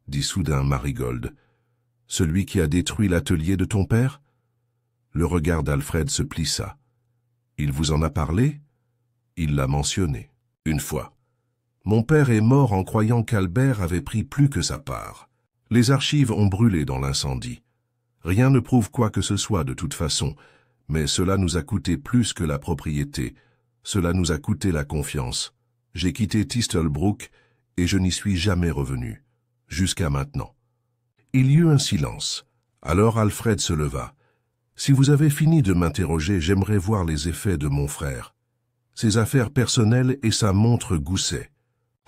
[SPEAKER 1] dit soudain Marigold. « Celui qui a détruit l'atelier de ton père ?» Le regard d'Alfred se plissa. « Il vous en a parlé ?» Il l'a mentionné, une fois. Mon père est mort en croyant qu'Albert avait pris plus que sa part. Les archives ont brûlé dans l'incendie. Rien ne prouve quoi que ce soit de toute façon, mais cela nous a coûté plus que la propriété. Cela nous a coûté la confiance. J'ai quitté Tistelbrook et je n'y suis jamais revenu, jusqu'à maintenant. Il y eut un silence. Alors Alfred se leva. « Si vous avez fini de m'interroger, j'aimerais voir les effets de mon frère. Ses affaires personnelles et sa montre Gousset. »«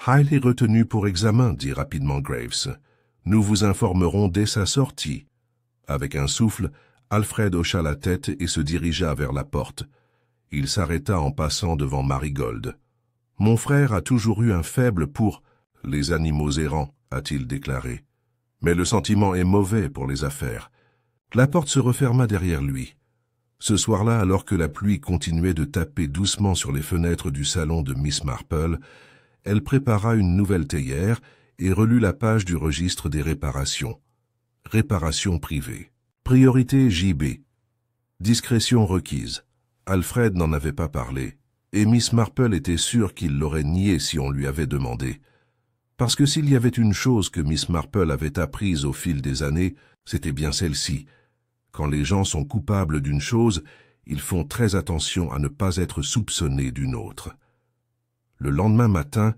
[SPEAKER 1] Hyle est retenu pour examen, » dit rapidement Graves. « Nous vous informerons dès sa sortie. » Avec un souffle, Alfred hocha la tête et se dirigea vers la porte. Il s'arrêta en passant devant Marigold. « Mon frère a toujours eu un faible pour les animaux errants, » a-t-il déclaré. « Mais le sentiment est mauvais pour les affaires. » La porte se referma derrière lui. Ce soir-là, alors que la pluie continuait de taper doucement sur les fenêtres du salon de Miss Marple, elle prépara une nouvelle théière et relut la page du registre des réparations. Réparation privée. Priorité JB. Discrétion requise. Alfred n'en avait pas parlé, et Miss Marple était sûre qu'il l'aurait nié si on lui avait demandé. Parce que s'il y avait une chose que Miss Marple avait apprise au fil des années, c'était bien celle-ci. Quand les gens sont coupables d'une chose, ils font très attention à ne pas être soupçonnés d'une autre. Le lendemain matin,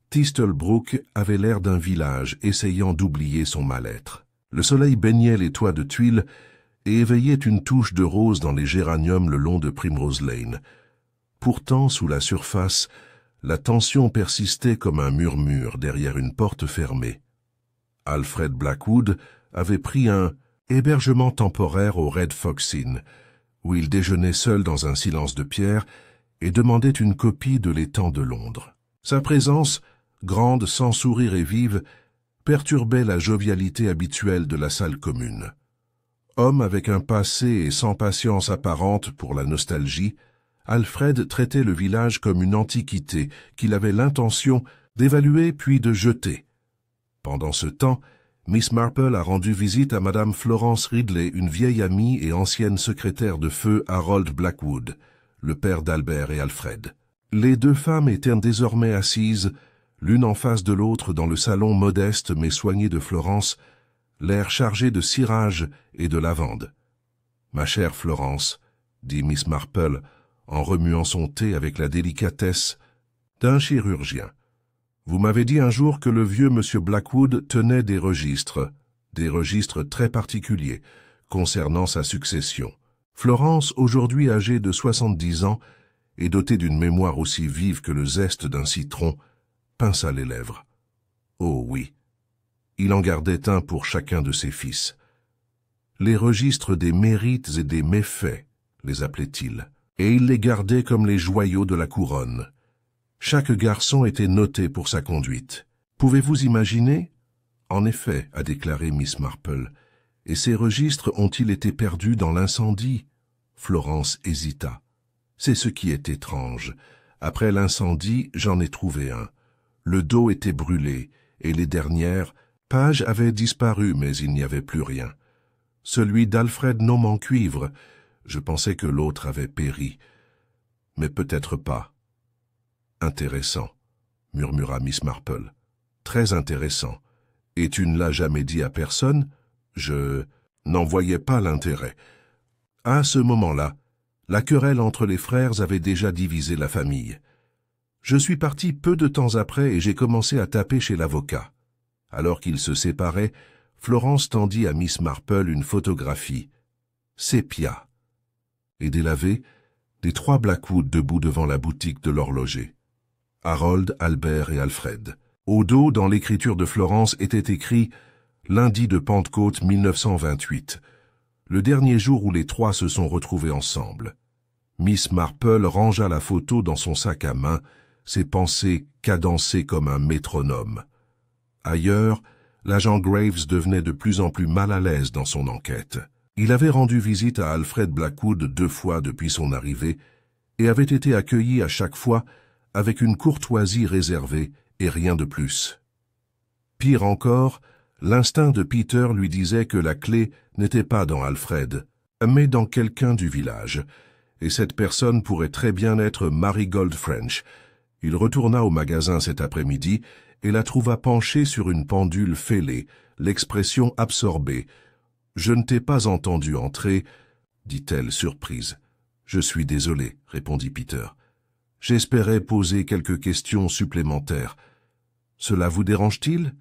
[SPEAKER 1] Tistelbrook avait l'air d'un village essayant d'oublier son mal-être. Le soleil baignait les toits de tuiles et éveillait une touche de rose dans les géraniums le long de Primrose Lane. Pourtant, sous la surface, la tension persistait comme un murmure derrière une porte fermée. Alfred Blackwood avait pris un Hébergement temporaire au Red Fox Inn, où il déjeunait seul dans un silence de pierre et demandait une copie de l'étang de Londres. Sa présence, grande, sans sourire et vive, perturbait la jovialité habituelle de la salle commune. Homme avec un passé et sans patience apparente pour la nostalgie, Alfred traitait le village comme une antiquité qu'il avait l'intention d'évaluer puis de jeter. Pendant ce temps, Miss Marple a rendu visite à Madame Florence Ridley, une vieille amie et ancienne secrétaire de feu Harold Blackwood, le père d'Albert et Alfred. Les deux femmes étaient désormais assises, l'une en face de l'autre dans le salon modeste mais soigné de Florence, l'air chargé de cirage et de lavande. « Ma chère Florence, » dit Miss Marple, en remuant son thé avec la délicatesse d'un chirurgien. « Vous m'avez dit un jour que le vieux monsieur Blackwood tenait des registres très particuliers, concernant sa succession. Florence, aujourd'hui âgée de 70 ans, et dotée d'une mémoire aussi vive que le zeste d'un citron, pinça les lèvres. Oh oui, il en gardait un pour chacun de ses fils. Les registres des mérites et des méfaits, les appelait-il, et il les gardait comme les joyaux de la couronne. Chaque garçon était noté pour sa conduite. Pouvez-vous imaginer? En effet, a déclaré Miss Marple, et ces registres ont-ils été perdus dans l'incendie? Florence hésita. C'est ce qui est étrange. Après l'incendie, j'en ai trouvé un. Le dos était brûlé, et les dernières pages avaient disparu, mais il n'y avait plus rien. Celui d'Alfred Nomancuivre, je pensais que l'autre avait péri. Mais peut-être pas. Intéressant, murmura Miss Marple. Très intéressant. Et tu ne l'as jamais dit à personne? Je n'en voyais pas l'intérêt. À ce moment-là, la querelle entre les frères avait déjà divisé la famille. Je suis parti peu de temps après et j'ai commencé à taper chez l'avocat. Alors qu'ils se séparaient, Florence tendit à Miss Marple une photographie. Sépia. Et délavée, des trois Blackwood debout devant la boutique de l'horloger. Harold, Albert et Alfred. Au dos, dans l'écriture de Florence, était écrit « Lundi de Pentecôte 1928 », le dernier jour où les trois se sont retrouvés ensemble. Miss Marple rangea la photo dans son sac à main, ses pensées cadencées comme un métronome. Ailleurs, l'agent Graves devenait de plus en plus mal à l'aise dans son enquête. Il avait rendu visite à Alfred Blackwood 2 fois depuis son arrivée et avait été accueilli à chaque fois avec une courtoisie réservée et rien de plus. Pire encore, l'instinct de Peter lui disait que la clé n'était pas dans Alfred, mais dans quelqu'un du village, et cette personne pourrait très bien être Marigold French. Il retourna au magasin cet après-midi et la trouva penchée sur une pendule fêlée, l'expression absorbée. « Je ne t'ai pas entendu entrer, » dit-elle surprise. « Je suis désolé, » répondit Peter. « J'espérais poser quelques questions supplémentaires. Cela vous dérange-t-il »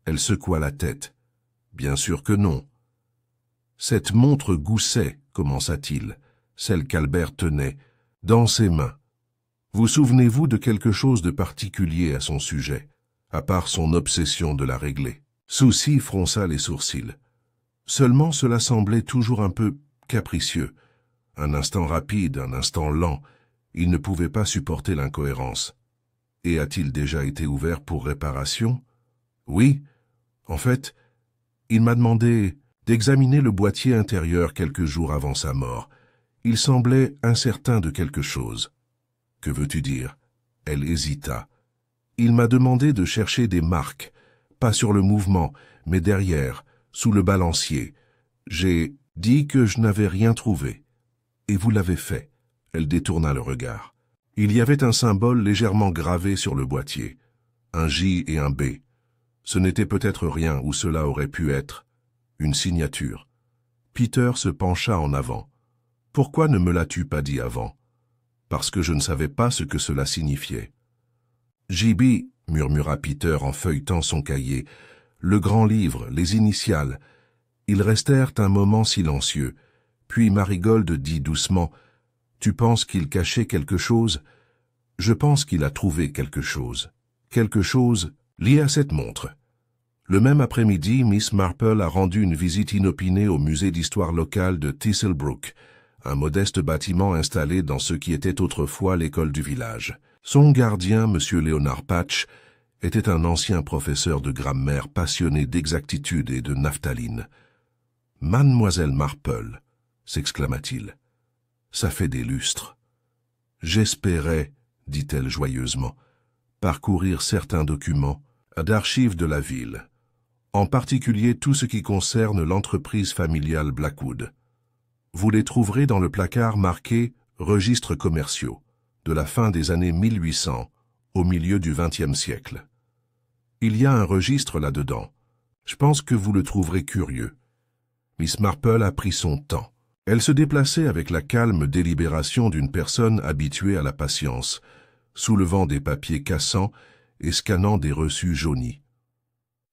[SPEAKER 1] Elle secoua la tête. « Bien sûr que non. »« Cette montre Gousset, commença-t-il, celle qu'Albert tenait, dans ses mains. Vous souvenez-vous de quelque chose de particulier à son sujet, à part son obsession de la régler ?» Soucy fronça les sourcils. Seulement cela semblait toujours un peu capricieux. Un instant rapide, un instant lent. Il ne pouvait pas supporter l'incohérence. Et a-t-il déjà été ouvert pour réparation? Oui. En fait, il m'a demandé d'examiner le boîtier intérieur quelques jours avant sa mort. Il semblait incertain de quelque chose. Que veux-tu dire? Elle hésita. Il m'a demandé de chercher des marques, pas sur le mouvement, mais derrière, sous le balancier. J'ai dit que je n'avais rien trouvé. Et vous l'avez fait. Elle détourna le regard. Il y avait un symbole légèrement gravé sur le boîtier. Un J et un B. Ce n'était peut-être rien, ou cela aurait pu être. Une signature. Peter se pencha en avant. « Pourquoi ne me l'as-tu pas dit avant ?»« Parce que je ne savais pas ce que cela signifiait. »« J.B. » murmura Peter en feuilletant son cahier. « Le grand livre, les initiales. » Ils restèrent un moment silencieux. Puis Marigold dit doucement « Tu penses qu'il cachait quelque chose ?»« Je pense qu'il a trouvé quelque chose. Quelque chose lié à cette montre. » Le même après-midi, Miss Marple a rendu une visite inopinée au musée d'histoire locale de Thistlebrook, un modeste bâtiment installé dans ce qui était autrefois l'école du village. Son gardien, M. Leonard Patch, était un ancien professeur de grammaire passionné d'exactitude et de naphtaline. « Mademoiselle Marple !» s'exclama-t-il. « Ça fait des lustres. »« J'espérais, » dit-elle joyeusement, « parcourir certains documents d'archives de la ville, en particulier tout ce qui concerne l'entreprise familiale Blackwood. Vous les trouverez dans le placard marqué « Registres commerciaux » de la fin des années 1800 au milieu du XXe siècle. Il y a un registre là-dedans. Je pense que vous le trouverez curieux. Miss Marple a pris son temps. Elle se déplaçait avec la calme délibération d'une personne habituée à la patience, soulevant des papiers cassants et scannant des reçus jaunis.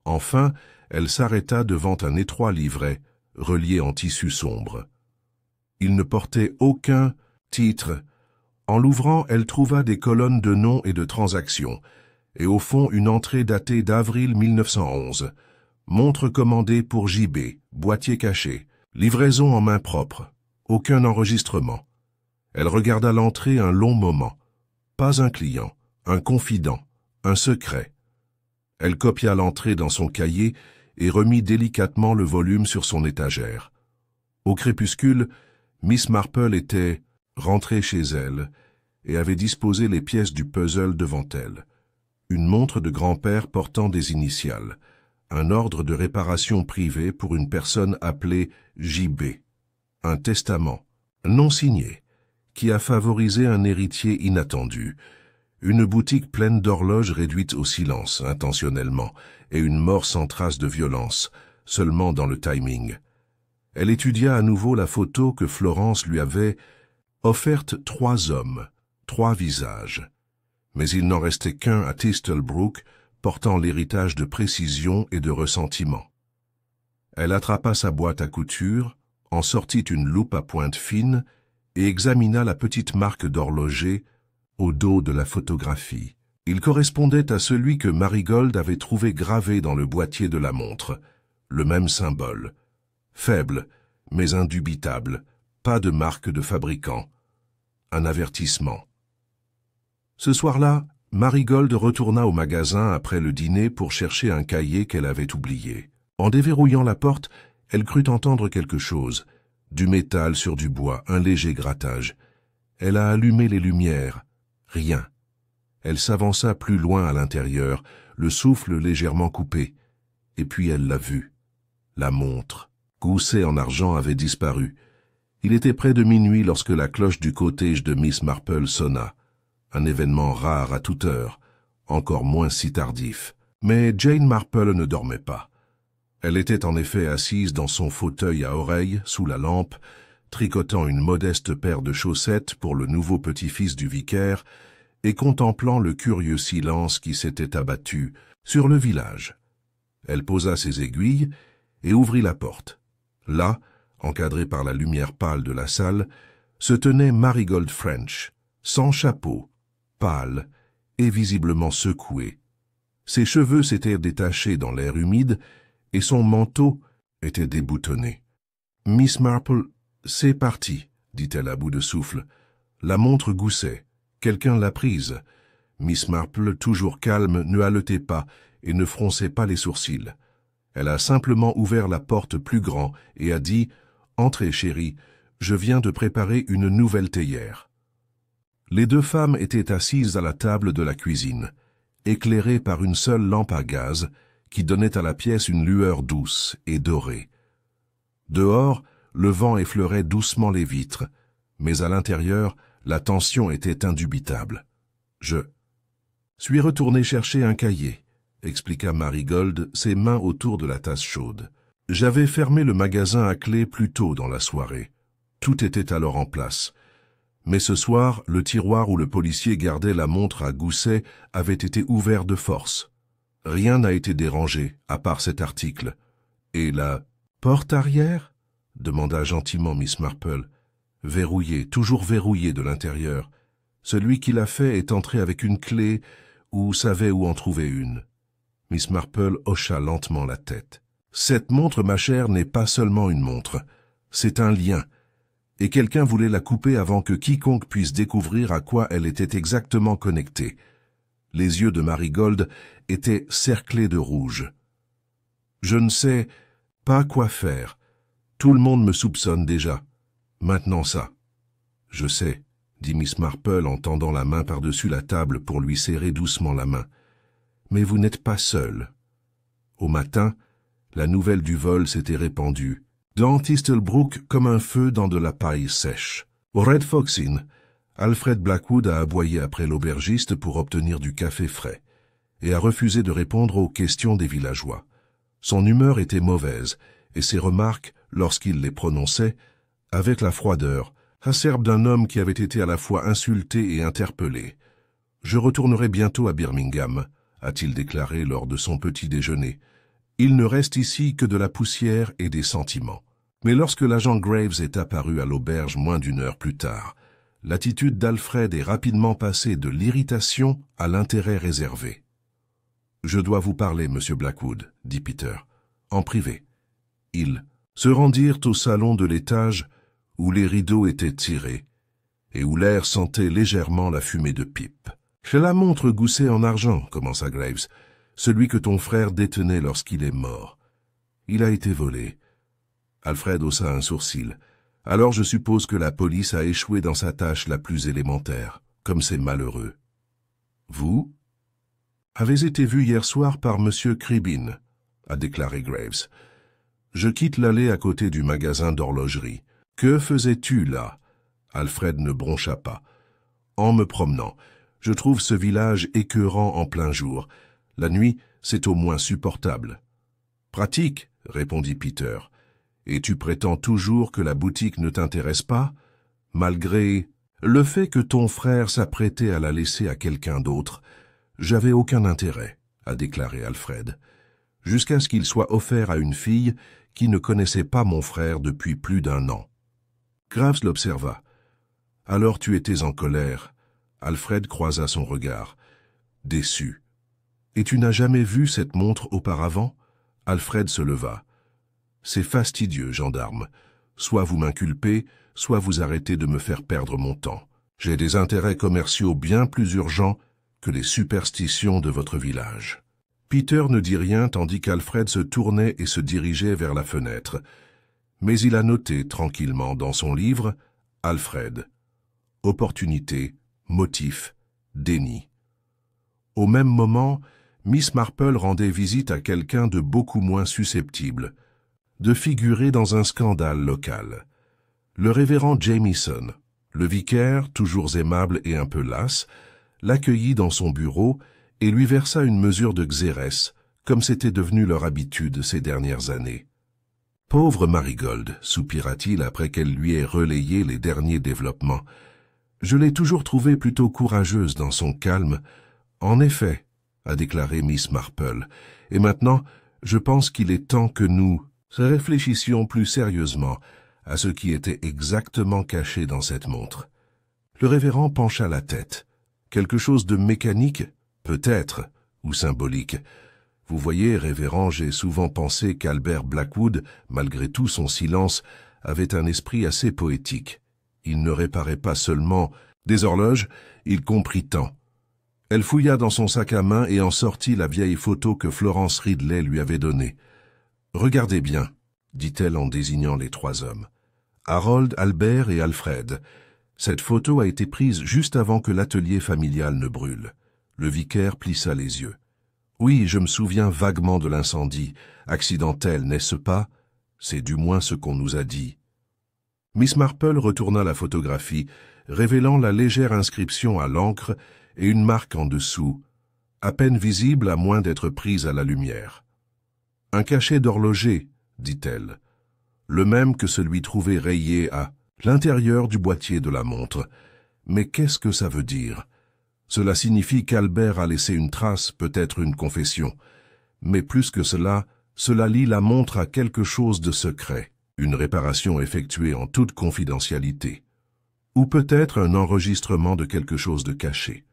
[SPEAKER 1] Enfin, elle s'arrêta devant un étroit livret, relié en tissu sombre. Il ne portait aucun titre. En l'ouvrant, elle trouva des colonnes de noms et de transactions, et au fond une entrée datée d'avril 1911. Montre commandée pour JB, boîtier caché, livraison en main propre, aucun enregistrement. Elle regarda l'entrée un long moment. Pas un client, un confident, un secret. Elle copia l'entrée dans son cahier et remit délicatement le volume sur son étagère. Au crépuscule, Miss Marple était rentrée chez elle et avait disposé les pièces du puzzle devant elle. Une montre de grand-père portant des initiales, un ordre de réparation privé pour une personne appelée JB, un testament, non signé, qui a favorisé un héritier inattendu, une boutique pleine d'horloges réduites au silence, intentionnellement, et une mort sans trace de violence, seulement dans le timing. Elle étudia à nouveau la photo que Florence lui avait offerte 3 hommes, 3 visages. Mais il n'en restait qu'un à Thistlebrook, portant l'héritage de précision et de ressentiment. Elle attrapa sa boîte à couture, en sortit une loupe à pointe fine et examina la petite marque d'horloger au dos de la photographie. Il correspondait à celui que Marigold avait trouvé gravé dans le boîtier de la montre, le même symbole. Faible, mais indubitable, pas de marque de fabricant. Un avertissement. Ce soir-là, Marigold retourna au magasin après le dîner pour chercher un cahier qu'elle avait oublié. En déverrouillant la porte, elle crut entendre quelque chose. Du métal sur du bois, un léger grattage. Elle a allumé les lumières. Rien. Elle s'avança plus loin à l'intérieur, le souffle légèrement coupé. Et puis elle l'a vu. La montre, goussée en argent, avait disparu. Il était près de minuit lorsque la cloche du cottage de Miss Marple sonna. Un événement rare à toute heure, encore moins si tardif. Mais Jane Marple ne dormait pas. Elle était en effet assise dans son fauteuil à oreilles, sous la lampe, tricotant une modeste paire de chaussettes pour le nouveau petit-fils du vicaire et contemplant le curieux silence qui s'était abattu sur le village. Elle posa ses aiguilles et ouvrit la porte. Là, encadrée par la lumière pâle de la salle, se tenait Marigold French, sans chapeau, pâle et visiblement secoué. Ses cheveux s'étaient détachés dans l'air humide et son manteau était déboutonné. « Miss Marple, c'est parti, » dit-elle à bout de souffle. La montre goussait. Quelqu'un l'a prise. Miss Marple, toujours calme, ne haletait pas et ne fronçait pas les sourcils. Elle a simplement ouvert la porte plus grand et a dit « Entrez, chérie, je viens de préparer une nouvelle théière. » Les 2 femmes étaient assises à la table de la cuisine, éclairées par une seule lampe à gaz qui donnait à la pièce une lueur douce et dorée. Dehors, le vent effleurait doucement les vitres, mais à l'intérieur, la tension était indubitable. « Je suis retourné chercher un cahier », expliqua Marigold, ses mains autour de la tasse chaude. « J'avais fermé le magasin à clé plus tôt dans la soirée. Tout était alors en place. Mais ce soir, le tiroir où le policier gardait la montre à gousset avait été ouvert de force. Rien n'a été dérangé, à part cet article. Et la porte arrière ?» demanda gentiment Miss Marple. « Verrouillée, toujours verrouillée de l'intérieur. Celui qui l'a fait est entré avec une clé ou savait où en trouver une. » Miss Marple hocha lentement la tête. Cette montre, ma chère, n'est pas seulement une montre. C'est un lien. Et quelqu'un voulait la couper avant que quiconque puisse découvrir à quoi elle était exactement connectée. Les yeux de Marigold étaient cerclés de rouge. Je ne sais pas quoi faire. Tout le monde me soupçonne déjà. Maintenant ça. Je sais, dit Miss Marple en tendant la main par-dessus la table pour lui serrer doucement la main. Mais vous n'êtes pas seul. Au matin, la nouvelle du vol s'était répandue, dans Tistelbrook comme un feu dans de la paille sèche. Au Red Fox Inn, Alfred Blackwood a aboyé après l'aubergiste pour obtenir du café frais, et a refusé de répondre aux questions des villageois. Son humeur était mauvaise, et ses remarques, lorsqu'il les prononçait, avec la froideur, acerbe d'un homme qui avait été à la fois insulté et interpellé. « Je retournerai bientôt à Birmingham », a-t-il déclaré lors de son petit déjeuner. « Il ne reste ici que de la poussière et des sentiments. » Mais lorsque l'agent Graves est apparu à l'auberge moins d'une heure plus tard, l'attitude d'Alfred est rapidement passée de l'irritation à l'intérêt réservé. « Je dois vous parler, monsieur Blackwood, » dit Peter, en privé. Ils se rendirent au salon de l'étage où les rideaux étaient tirés et où l'air sentait légèrement la fumée de pipe. « J'ai la montre goussée en argent, » commença Graves, « celui que ton frère détenait lorsqu'il est mort. Il a été volé. » Alfred haussa un sourcil. « Alors je suppose que la police a échoué dans sa tâche la plus élémentaire, comme c'est malheureux. »« Vous avez été vu hier soir par Monsieur Cribin, » a déclaré Graves. « Je quitte l'allée à côté du magasin d'horlogerie. Que faisais-tu là ?» Alfred ne broncha pas. « En me promenant. Je trouve ce village écœurant en plein jour. La nuit, c'est au moins supportable. »« Pratique, » répondit Peter. « Et tu prétends toujours que la boutique ne t'intéresse pas, malgré le fait que ton frère s'apprêtait à la laisser à quelqu'un d'autre. J'avais aucun intérêt, » a déclaré Alfred, « jusqu'à ce qu'il soit offert à une fille qui ne connaissait pas mon frère depuis plus d'1 an. » Graves l'observa. « Alors tu étais en colère. » Alfred croisa son regard, déçu. « Et tu n'as jamais vu cette montre auparavant ?» Alfred se leva. « C'est fastidieux, gendarme. Soit vous m'inculpez, soit vous arrêtez de me faire perdre mon temps. J'ai des intérêts commerciaux bien plus urgents que les superstitions de votre village. » Peter ne dit rien tandis qu'Alfred se tournait et se dirigeait vers la fenêtre. Mais il a noté tranquillement dans son livre « Alfred. Opportunité, motif, déni. » Au même moment, Miss Marple rendait visite à quelqu'un de beaucoup moins susceptible de figurer dans un scandale local. Le révérend Jamieson, le vicaire, toujours aimable et un peu las, l'accueillit dans son bureau et lui versa une mesure de xérès, comme c'était devenu leur habitude ces dernières années. « Pauvre Marigold, » soupira-t-il après qu'elle lui ait relayé les derniers développements. « Je l'ai toujours trouvée plutôt courageuse dans son calme. »« En effet, » a déclaré Miss Marple, « et maintenant, je pense qu'il est temps que nous réfléchissions plus sérieusement à ce qui était exactement caché dans cette montre. » Le révérend pencha la tête. « Quelque chose de mécanique, peut-être, ou symbolique. Vous voyez, révérend, j'ai souvent pensé qu'Albert Blackwood, malgré tout son silence, avait un esprit assez poétique. Il ne réparait pas seulement des horloges, il comprit tant. » Elle fouilla dans son sac à main et en sortit la vieille photo que Florence Ridley lui avait donnée. « Regardez bien, » dit-elle en désignant les 3 hommes. « Harold, Albert et Alfred. Cette photo a été prise juste avant que l'atelier familial ne brûle. » Le vicaire plissa les yeux. « Oui, je me souviens vaguement de l'incendie. Accidentel, n'est-ce pas? C'est du moins ce qu'on nous a dit. » Miss Marple retourna la photographie, révélant la légère inscription à l'encre et une marque en dessous, à peine visible à moins d'être prise à la lumière. « Un cachet d'horloger, » dit-elle, « le même que celui trouvé rayé à l'intérieur du boîtier de la montre. Mais qu'est-ce que ça veut dire? Cela signifie qu'Albert a laissé une trace, peut-être une confession. Mais plus que cela, cela lie la montre à quelque chose de secret, une réparation effectuée en toute confidentialité. Ou peut-être un enregistrement de quelque chose de caché.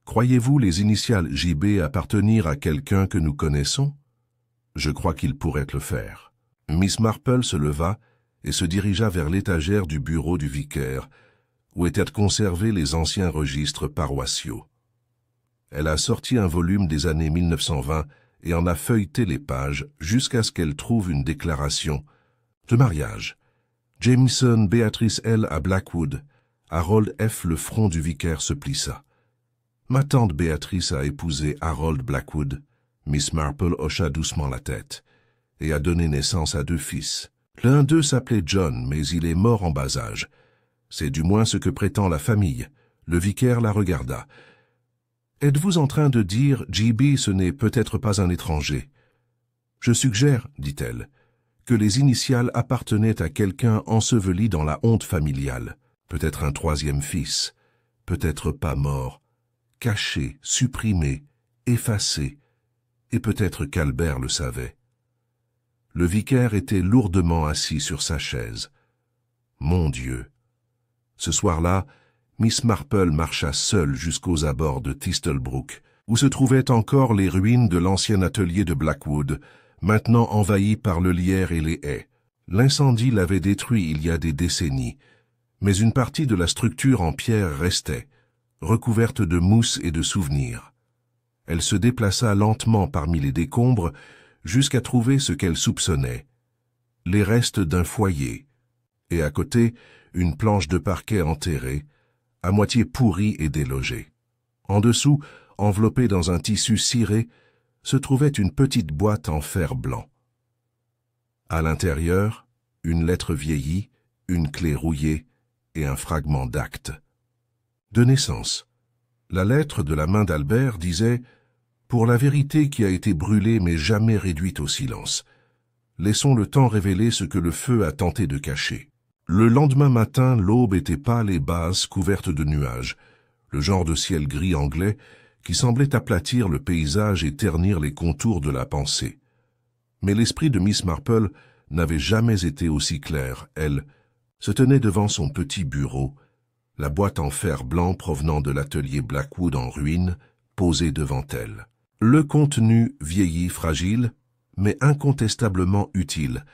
[SPEAKER 1] Croyez-vous les initiales JB appartenir à quelqu'un que nous connaissons? Je crois qu'il pourrait le faire. Miss Marple se leva et se dirigea vers l'étagère du bureau du vicaire, où étaient conservés les anciens registres paroissiaux. Elle a sorti un volume des années 1920 et en a feuilleté les pages jusqu'à ce qu'elle trouve une déclaration de mariage. Jamison Béatrice L. à Blackwood. Harold F. Le front du vicaire se plissa. Ma tante Béatrice a épousé Harold Blackwood. Miss Marple hocha doucement la tête et a donné naissance à 2 fils. L'un d'eux s'appelait John, mais il est mort en bas âge. C'est du moins ce que prétend la famille. Le vicaire la regarda. Êtes-vous en train de dire, J.B., ce n'est peut-être pas un étranger? Je suggère, dit-elle, que les initiales appartenaient à quelqu'un enseveli dans la honte familiale. Peut-être un 3e fils. Peut-être pas mort. Caché, supprimé, effacé. Et peut-être qu'Albert le savait. Le vicaire était lourdement assis sur sa chaise. Mon Dieu! Ce soir-là, Miss Marple marcha seule jusqu'aux abords de Tistelbrook, où se trouvaient encore les ruines de l'ancien atelier de Blackwood, maintenant envahi par le lierre et les haies. L'incendie l'avait détruit il y a des décennies, mais une partie de la structure en pierre restait, recouverte de mousse et de souvenirs. Elle se déplaça lentement parmi les décombres jusqu'à trouver ce qu'elle soupçonnait, les restes d'un foyer, et à côté, une planche de parquet enterrée, à moitié pourrie et délogée. En dessous, enveloppée dans un tissu ciré, se trouvait une petite boîte en fer blanc. À l'intérieur, une lettre vieillie, une clé rouillée et un fragment d'acte. De naissance. La lettre de la main d'Albert disait « Pour la vérité qui a été brûlée mais jamais réduite au silence. Laissons le temps révéler ce que le feu a tenté de cacher. » Le lendemain matin, l'aube était pâle et basse, couverte de nuages, le genre de ciel gris anglais qui semblait aplatir le paysage et ternir les contours de la pensée. Mais l'esprit de Miss Marple n'avait jamais été aussi clair. Elle se tenait devant son petit bureau, la boîte en fer blanc provenant de l'atelier Blackwood en ruine, posée devant elle. Le contenu, vieilli, fragile, mais incontestablement utile,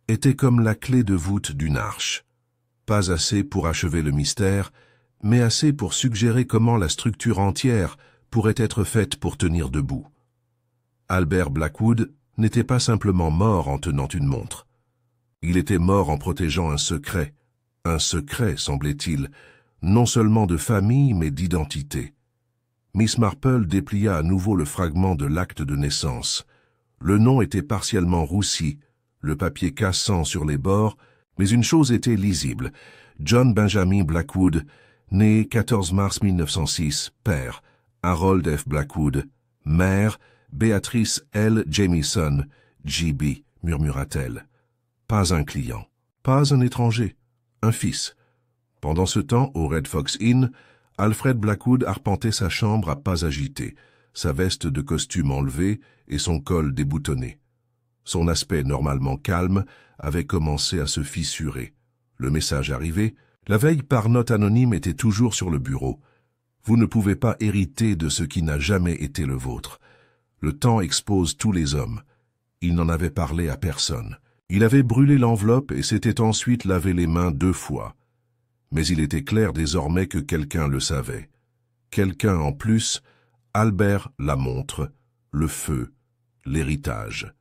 [SPEAKER 1] était comme la clé de voûte d'une arche. Pas assez pour achever le mystère, mais assez pour suggérer comment la structure entière pourrait être faite pour tenir debout. Albert Blackwood n'était pas simplement mort en tenant une montre. Il était mort en protégeant un secret, semblait-il, non seulement de famille, mais d'identité. Miss Marple déplia à nouveau le fragment de l'acte de naissance. Le nom était partiellement roussi, le papier cassant sur les bords, mais une chose était lisible. John Benjamin Blackwood, né 14 mars 1906, père, Harold F. Blackwood, mère, Béatrice L. Jamison, J.B., murmura-t-elle. Pas un client, pas un étranger, un fils. Pendant ce temps, au Red Fox Inn, Alfred Blackwood arpentait sa chambre à pas agités, sa veste de costume enlevée et son col déboutonné. Son aspect normalement calme avait commencé à se fissurer. Le message arrivé, la veille par note anonyme était toujours sur le bureau. Vous ne pouvez pas hériter de ce qui n'a jamais été le vôtre. Le temps expose tous les hommes. Il n'en avait parlé à personne. Il avait brûlé l'enveloppe et s'était ensuite lavé les mains 2 fois. Mais il était clair désormais que quelqu'un le savait. Quelqu'un en plus, Albert la montre, le feu, l'héritage.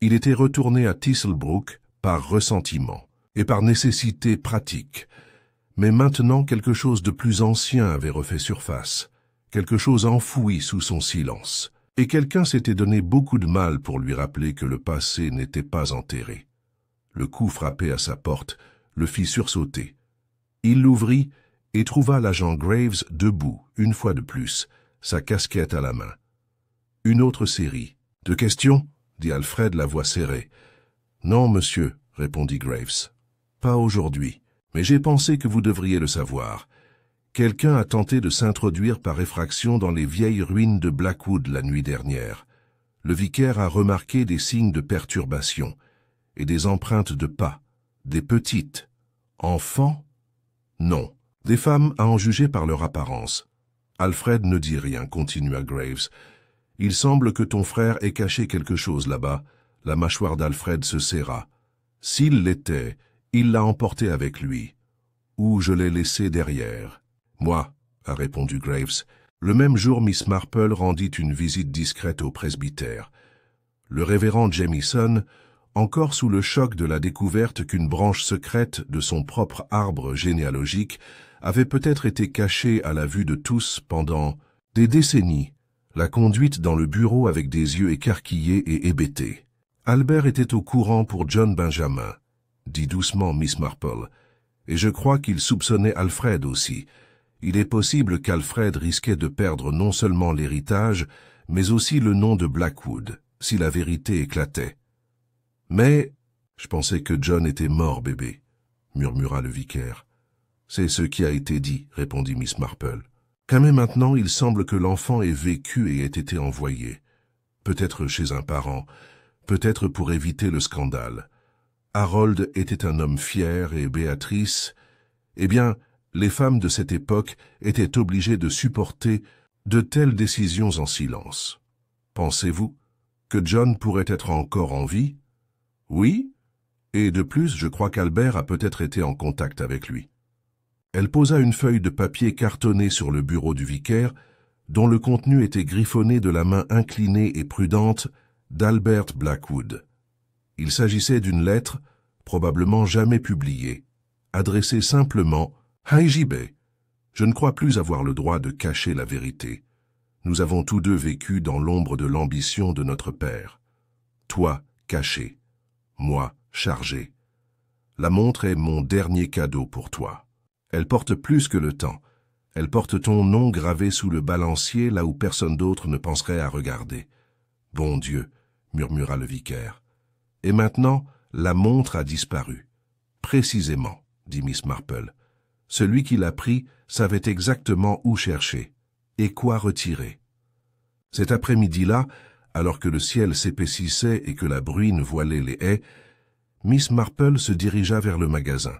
[SPEAKER 1] Il était retourné à Tisselbrook par ressentiment et par nécessité pratique. Mais maintenant quelque chose de plus ancien avait refait surface, quelque chose enfoui sous son silence. Et quelqu'un s'était donné beaucoup de mal pour lui rappeler que le passé n'était pas enterré. Le coup frappé à sa porte le fit sursauter. Il l'ouvrit et trouva l'agent Graves debout, une fois de plus, sa casquette à la main. Une autre série. « De questions ?» dit Alfred, la voix serrée. « Non, monsieur, » répondit Graves. « Pas aujourd'hui, mais j'ai pensé que vous devriez le savoir. Quelqu'un a tenté de s'introduire par effraction dans les vieilles ruines de Blackwood la nuit dernière. Le vicaire a remarqué des signes de perturbation et des empreintes de pas, des petites. Enfants? Non, des femmes à en juger par leur apparence. Alfred ne dit rien, continua Graves. Il semble que ton frère ait caché quelque chose là-bas. La mâchoire d'Alfred se serra. S'il l'était, il l'a emporté avec lui. Ou je l'ai laissé derrière. Moi, a répondu Graves. Le même jour, Miss Marple rendit une visite discrète au presbytère. Le révérend Jamieson, encore sous le choc de la découverte qu'une branche secrète de son propre arbre généalogique avait peut-être été cachée à la vue de tous pendant des décennies, la conduite dans le bureau avec des yeux écarquillés et hébétés. Albert était au courant pour John Benjamin, dit doucement Miss Marple, et je crois qu'il soupçonnait Alfred aussi. Il est possible qu'Alfred risquait de perdre non seulement l'héritage, mais aussi le nom de Blackwood, si la vérité éclatait. Mais je pensais que John était mort, bébé, murmura le vicaire. C'est ce qui a été dit, répondit Miss Marple. Mais maintenant, il semble que l'enfant ait vécu et ait été envoyé. Peut-être chez un parent, peut-être pour éviter le scandale. Harold était un homme fier et Béatrice... Eh bien, les femmes de cette époque étaient obligées de supporter de telles décisions en silence. Pensez-vous que John pourrait être encore en vie? Oui, et de plus, je crois qu'Albert a peut-être été en contact avec lui. Elle posa une feuille de papier cartonnée sur le bureau du vicaire, dont le contenu était griffonné de la main inclinée et prudente d'Albert Blackwood. Il s'agissait d'une lettre, probablement jamais publiée, adressée simplement à JB. Je ne crois plus avoir le droit de cacher la vérité. Nous avons tous deux vécu dans l'ombre de l'ambition de notre père. Toi, caché. Moi, chargé. La montre est mon dernier cadeau pour toi. Elle porte plus que le temps. Elle porte ton nom gravé sous le balancier là où personne d'autre ne penserait à regarder. Bon Dieu, murmura le vicaire. Et maintenant, la montre a disparu. Précisément, dit Miss Marple. Celui qui l'a pris savait exactement où chercher et quoi retirer. Cet après-midi-là, alors que le ciel s'épaississait et que la bruine voilait les haies, Miss Marple se dirigea vers le magasin.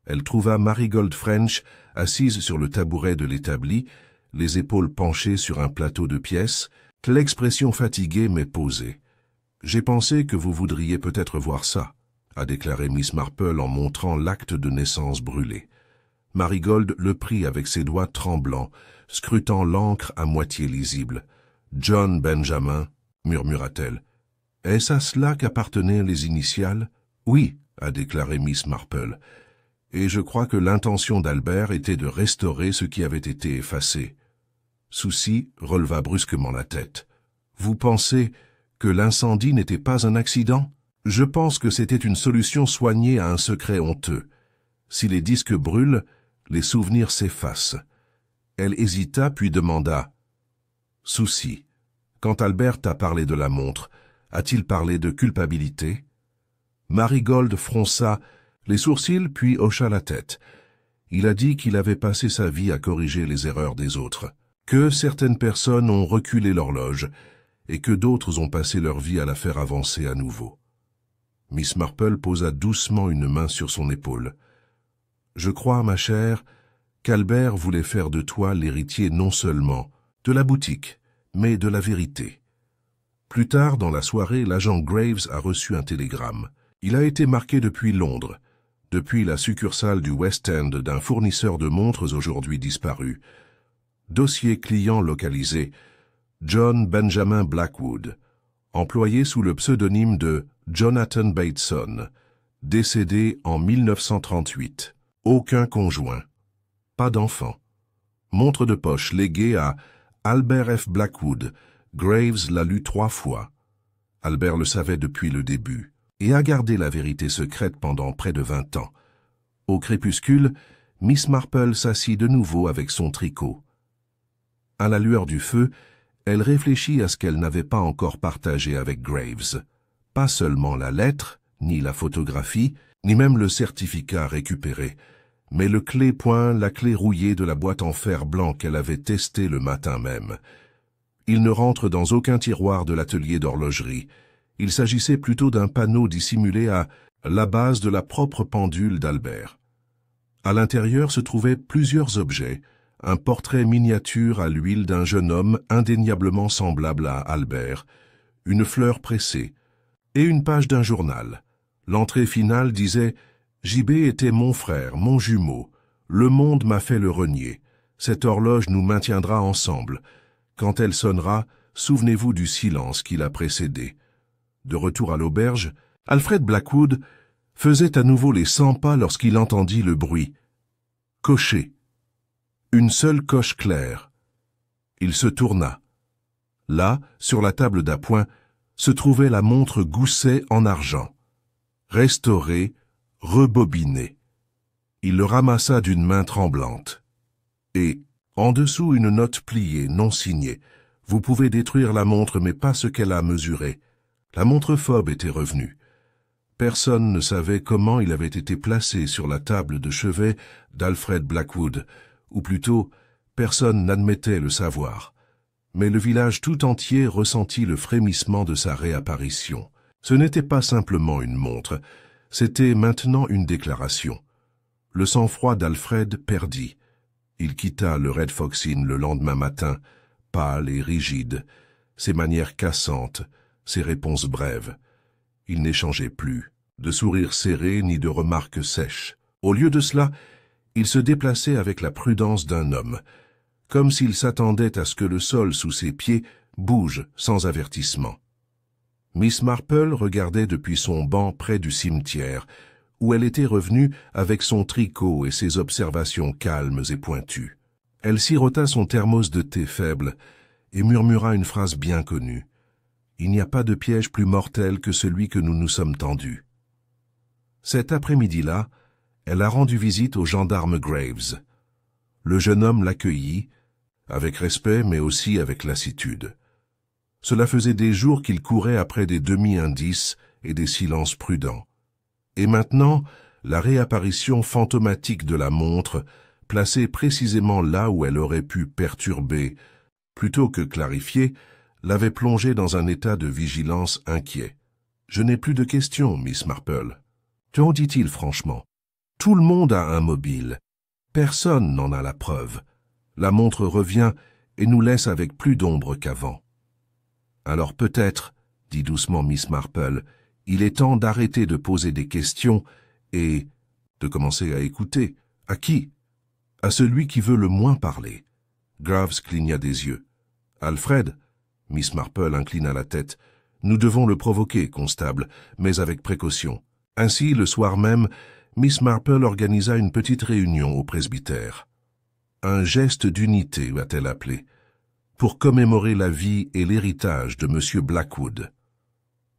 [SPEAKER 1] Elle trouva Marigold French assise sur le tabouret de l'établi, les épaules penchées sur un plateau de pièces, l'expression fatiguée mais posée. « J'ai pensé que vous voudriez peut-être voir ça », a déclaré Miss Marple en montrant l'acte de naissance brûlé. Marigold le prit avec ses doigts tremblants, scrutant l'encre à moitié lisible. « John Benjamin », murmura-t-elle. « Est-ce à cela qu'appartenaient les initiales ?»« Oui », a déclaré Miss Marple. « Et je crois que l'intention d'Albert était de restaurer ce qui avait été effacé. » Soucy releva brusquement la tête. « Vous pensez que l'incendie n'était pas un accident? Je pense que c'était une solution soignée à un secret honteux. Si les disques brûlent, les souvenirs s'effacent. » Elle hésita puis demanda. « Soucy, quand Albert t'a parlé de la montre, a-t-il parlé de culpabilité ?» Marigold fronça les sourcils puis hocha la tête. Il a dit qu'il avait passé sa vie à corriger les erreurs des autres, que certaines personnes ont reculé l'horloge et que d'autres ont passé leur vie à la faire avancer à nouveau. Miss Marple posa doucement une main sur son épaule. « Je crois, ma chère, qu'Albert voulait faire de toi l'héritier non seulement de la boutique, mais de la vérité. » Plus tard dans la soirée, l'agent Graves a reçu un télégramme. Il a été marqué depuis Londres, depuis la succursale du West End d'un fournisseur de montres aujourd'hui disparu. Dossier client localisé, John Benjamin Blackwood, employé sous le pseudonyme de Jonathan Bateson, décédé en 1938. Aucun conjoint. Pas d'enfant. Montre de poche léguée à Albert F. Blackwood. Graves l'a lu 3 fois. Albert le savait depuis le début et a gardé la vérité secrète pendant près de 20 ans. Au crépuscule, Miss Marple s'assit de nouveau avec son tricot. À la lueur du feu, elle réfléchit à ce qu'elle n'avait pas encore partagé avec Graves. Pas seulement la lettre, ni la photographie, ni même le certificat récupéré, mais le clé-point, la clé rouillée de la boîte en fer blanc qu'elle avait testée le matin même. Il ne rentre dans aucun tiroir de l'atelier d'horlogerie. Il s'agissait plutôt d'un panneau dissimulé à la base de la propre pendule d'Albert. À l'intérieur se trouvaient plusieurs objets, un portrait miniature à l'huile d'un jeune homme indéniablement semblable à Albert, une fleur pressée, et une page d'un journal. L'entrée finale disait « JB était mon frère, mon jumeau. Le monde m'a fait le renier. Cette horloge nous maintiendra ensemble. Quand elle sonnera, souvenez-vous du silence qui l'a précédé. » De retour à l'auberge, Alfred Blackwood faisait à nouveau les 100 pas lorsqu'il entendit le bruit. Cocher. Une seule coche claire. Il se tourna. Là, sur la table d'appoint, se trouvait la montre Gousset en argent. Restaurée, rebobinée. Il le ramassa d'une main tremblante. Et, en dessous, une note pliée, non signée. Vous pouvez détruire la montre, mais pas ce qu'elle a mesuré. La montre phobe était revenue. Personne ne savait comment il avait été placé sur la table de chevet d'Alfred Blackwood, ou plutôt, personne n'admettait le savoir. Mais le village tout entier ressentit le frémissement de sa réapparition. Ce n'était pas simplement une montre, c'était maintenant une déclaration. Le sang-froid d'Alfred perdit. Il quitta le Red Fox Inn le lendemain matin, pâle et rigide, ses manières cassantes, ses réponses brèves. Il n'échangeait plus, de sourires serrés ni de remarques sèches. Au lieu de cela, il se déplaçait avec la prudence d'un homme, comme s'il s'attendait à ce que le sol sous ses pieds bouge sans avertissement. Miss Marple regardait depuis son banc près du cimetière, où elle était revenue avec son tricot et ses observations calmes et pointues. Elle sirota son thermos de thé faible et murmura une phrase bien connue. « Il n'y a pas de piège plus mortel que celui que nous nous sommes tendus. » Cet après-midi-là, elle a rendu visite au gendarme Graves. Le jeune homme l'accueillit, avec respect mais aussi avec lassitude. Cela faisait des jours qu'il courait après des demi-indices et des silences prudents. Et maintenant, la réapparition fantomatique de la montre, placée précisément là où elle aurait pu perturber, plutôt que clarifier, l'avait plongé dans un état de vigilance inquiet. « Je n'ai plus de questions, Miss Marple. » Qu'en dit-il franchement? Tout le monde a un mobile. Personne n'en a la preuve. La montre revient et nous laisse avec plus d'ombre qu'avant. Alors peut-être, dit doucement Miss Marple, il est temps d'arrêter de poser des questions et de commencer à écouter. À qui? À celui qui veut le moins parler. Graves cligna des yeux. Alfred? Miss Marple inclina la tête. Nous devons le provoquer, constable, mais avec précaution. Ainsi, le soir même, Miss Marple organisa une petite réunion au presbytère. Un geste d'unité, a-t-elle appelé, pour commémorer la vie et l'héritage de M. Blackwood.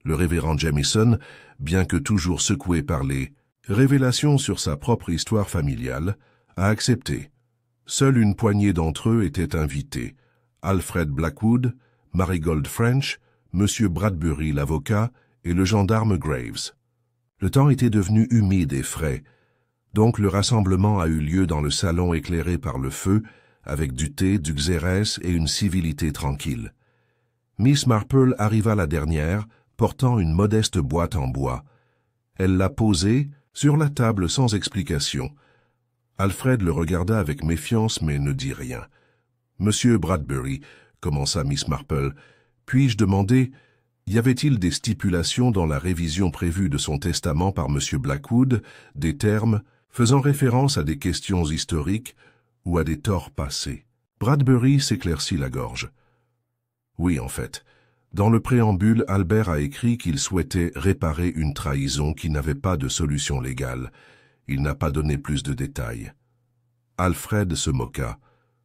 [SPEAKER 1] Le révérend Jamieson, bien que toujours secoué par les révélations sur sa propre histoire familiale, a accepté. Seule une poignée d'entre eux était invités. Alfred Blackwood, Marigold French, M. Bradbury l'avocat et le gendarme Graves. Le temps était devenu humide et frais, donc le rassemblement a eu lieu dans le salon éclairé par le feu, avec du thé, du xérès et une civilité tranquille. Miss Marple arriva la dernière, portant une modeste boîte en bois. Elle la posait sur la table sans explication. Alfred le regarda avec méfiance mais ne dit rien. « Monsieur Bradbury, » commença Miss Marple, « puis-je demander, y avait-il des stipulations dans la révision prévue de son testament par Monsieur Blackwood, des termes faisant référence à des questions historiques ou à des torts passés? » Bradbury s'éclaircit la gorge. « Oui, en fait. Dans le préambule, Albert a écrit qu'il souhaitait réparer une trahison qui n'avait pas de solution légale. Il n'a pas donné plus de détails. » Alfred se moqua.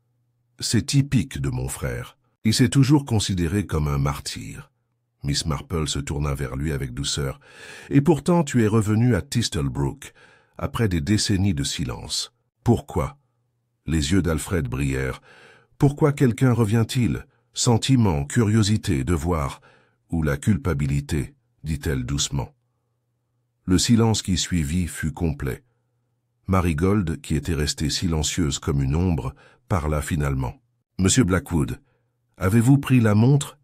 [SPEAKER 1] « C'est typique de mon frère. Il s'est toujours considéré comme un martyr. » Miss Marple se tourna vers lui avec douceur. « Et pourtant tu es revenu à Tistelbrook, après des décennies de silence. Pourquoi ?» Les yeux d'Alfred brillèrent. « Pourquoi quelqu'un revient-il? Sentiment, curiosité, devoir, ou la culpabilité, dit-elle doucement. » Le silence qui suivit fut complet. Marigold, qui était restée silencieuse comme une ombre, parla finalement. « Monsieur Blackwood, avez-vous pris la montre ?»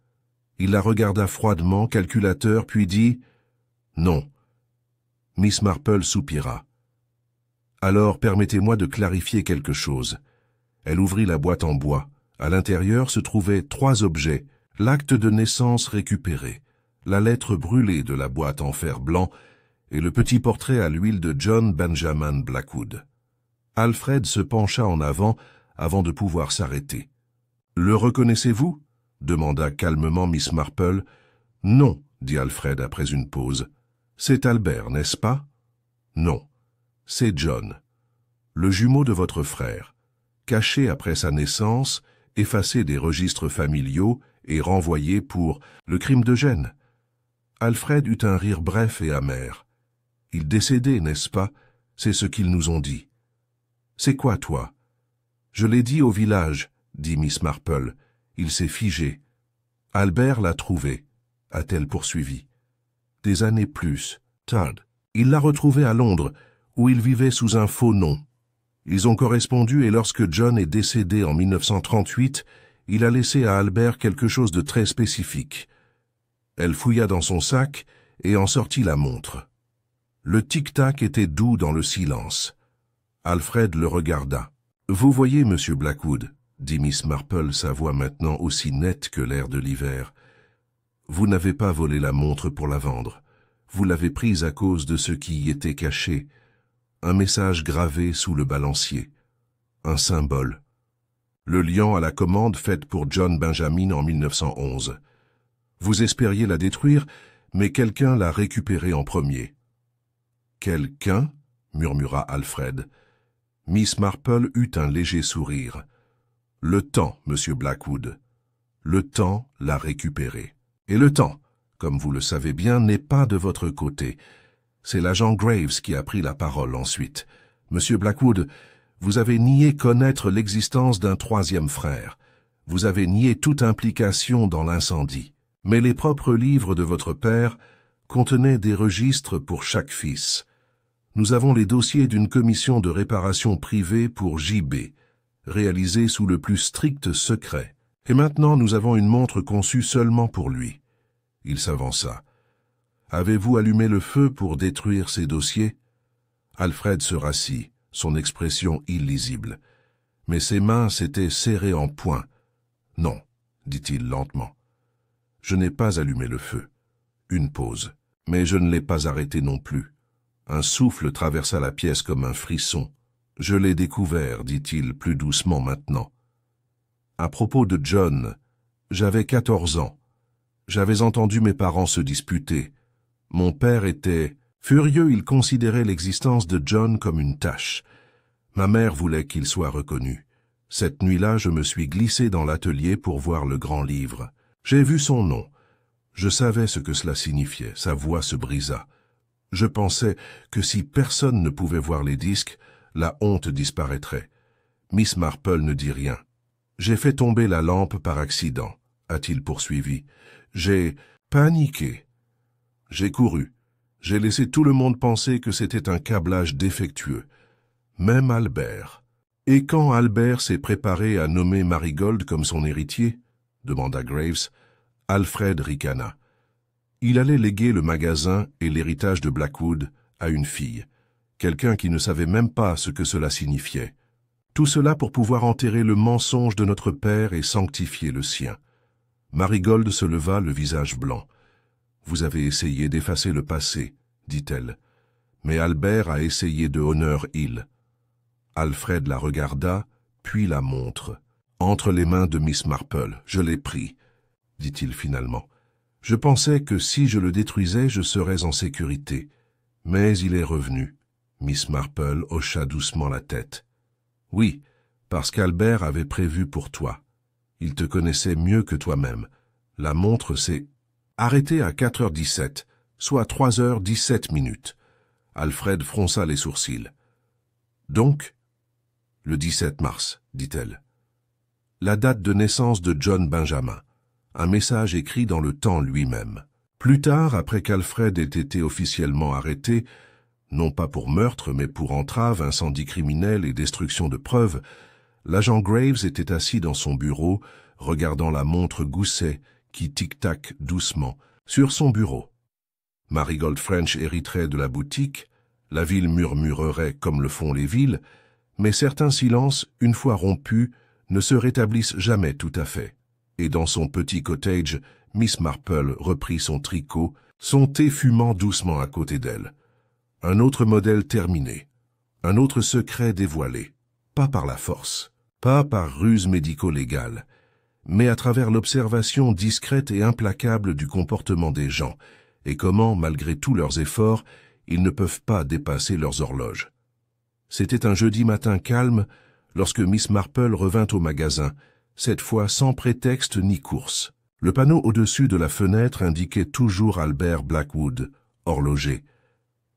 [SPEAKER 1] Il la regarda froidement, calculateur, puis dit « Non. » Miss Marple soupira. « Alors permettez-moi de clarifier quelque chose. Elle ouvrit la boîte en bois. À l'intérieur se trouvaient 3 objets, l'acte de naissance récupéré, la lettre brûlée de la boîte en fer blanc et le petit portrait à l'huile de John Benjamin Blackwood. Alfred se pencha en avant de pouvoir s'arrêter. « Le reconnaissez-vous » demanda calmement Miss Marple. « Non, » dit Alfred après une pause. « C'est Albert, n'est-ce pas ?»« Non, c'est John, le jumeau de votre frère, caché après sa naissance, effacé des registres familiaux et renvoyé pour le crime de gêne. » Alfred eut un rire bref et amer. « Il décédait, n'est-ce pas? C'est ce qu'ils nous ont dit. »« C'est quoi, toi ?»« Je l'ai dit au village, » dit Miss Marple. Il s'est figé. « Albert l'a trouvé, » a-t-elle poursuivi. « Des années plus, Todd. Il l'a retrouvé à Londres, où il vivait sous un faux nom. Ils ont correspondu et lorsque John est décédé en 1938, il a laissé à Albert quelque chose de très spécifique. Elle fouilla dans son sac et en sortit la montre. Le tic-tac était doux dans le silence. Alfred le regarda. « Vous voyez, monsieur Blackwood, » dit Miss Marple, sa voix maintenant aussi nette que l'air de l'hiver. « Vous n'avez pas volé la montre pour la vendre. Vous l'avez prise à cause de ce qui y était caché. Un message gravé sous le balancier. Un symbole. Le lion à la commande faite pour John Benjamin en 1911. Vous espériez la détruire, mais quelqu'un l'a récupérée en premier. »« Quelqu'un » murmura Alfred. Miss Marple eut un léger sourire. « Le temps, monsieur Blackwood. Le temps l'a récupérée. Et le temps, comme vous le savez bien, n'est pas de votre côté. C'est l'agent Graves qui a pris la parole ensuite. Monsieur Blackwood, vous avez nié connaître l'existence d'un 3e frère. Vous avez nié toute implication dans l'incendie. Mais les propres livres de votre père contenaient des registres pour chaque fils. Nous avons les dossiers d'une commission de réparation privée pour J.B., réalisée sous le plus strict secret. Et maintenant, nous avons une montre conçue seulement pour lui. » Il s'avança. « Avez-vous allumé le feu pour détruire ces dossiers ?» Alfred se rassit, son expression illisible. Mais ses mains s'étaient serrées en poing. « Non, » dit-il lentement. « Je n'ai pas allumé le feu. » Une pause. « Mais je ne l'ai pas arrêté non plus. » Un souffle traversa la pièce comme un frisson. « Je l'ai découvert, » dit-il plus doucement maintenant. « À propos de John, j'avais 14 ans. J'avais entendu mes parents se disputer. Mon père était furieux, il considérait l'existence de John comme une tâche. Ma mère voulait qu'il soit reconnu. Cette nuit-là, je me suis glissé dans l'atelier pour voir le grand livre. J'ai vu son nom. Je savais ce que cela signifiait. Sa voix se brisa. Je pensais que si personne ne pouvait voir les disques, la honte disparaîtrait. Miss Marple ne dit rien. J'ai fait tomber la lampe par accident, a-t-il poursuivi. J'ai paniqué. J'ai couru. J'ai laissé tout le monde penser que c'était un câblage défectueux. Même Albert. Et quand Albert s'est préparé à nommer Marigold comme son héritier, demanda Graves, Alfred ricana. Il allait léguer le magasin et l'héritage de Blackwood à une fille, quelqu'un qui ne savait même pas ce que cela signifiait. Tout cela pour pouvoir enterrer le mensonge de notre père et sanctifier le sien. Marigold se leva, le visage blanc. « Vous avez essayé d'effacer le passé, » dit-elle. « Mais Albert a essayé de Honor Hill. » Alfred la regarda, puis la montre. « Entre les mains de Miss Marple, je l'ai pris, » dit-il finalement. « Je pensais que si je le détruisais, je serais en sécurité. Mais il est revenu. » Miss Marple hocha doucement la tête. « Oui, parce qu'Albert avait prévu pour toi. Il te connaissait mieux que toi-même. La montre s'est arrêtée à 4h17, soit 3h17. Alfred fronça les sourcils. « Donc ?» ?»« Le 17 mars, dit-elle. La date de naissance de John Benjamin. Un message écrit dans le temps lui-même. Plus tard, après qu'Alfred ait été officiellement arrêté, non pas pour meurtre, mais pour entrave, incendie criminel et destruction de preuves, l'agent Graves était assis dans son bureau, regardant la montre Gousset qui tic-tac doucement sur son bureau. Marigold French hériterait de la boutique, la ville murmurerait comme le font les villes, Mais certains silences, une fois rompus, ne se rétablissent jamais tout à fait. Et dans son petit cottage, Miss Marple reprit son tricot, son thé fumant doucement à côté d'elle. Un autre modèle terminé, un autre secret dévoilé, pas par la force, pas par ruse médico-légale, mais à travers l'observation discrète et implacable du comportement des gens, et comment, malgré tous leurs efforts, ils ne peuvent pas dépasser leurs horloges. C'était un jeudi matin calme, lorsque Miss Marple revint au magasin, cette fois sans prétexte ni course. Le panneau au-dessus de la fenêtre indiquait toujours Albert Blackwood, horloger,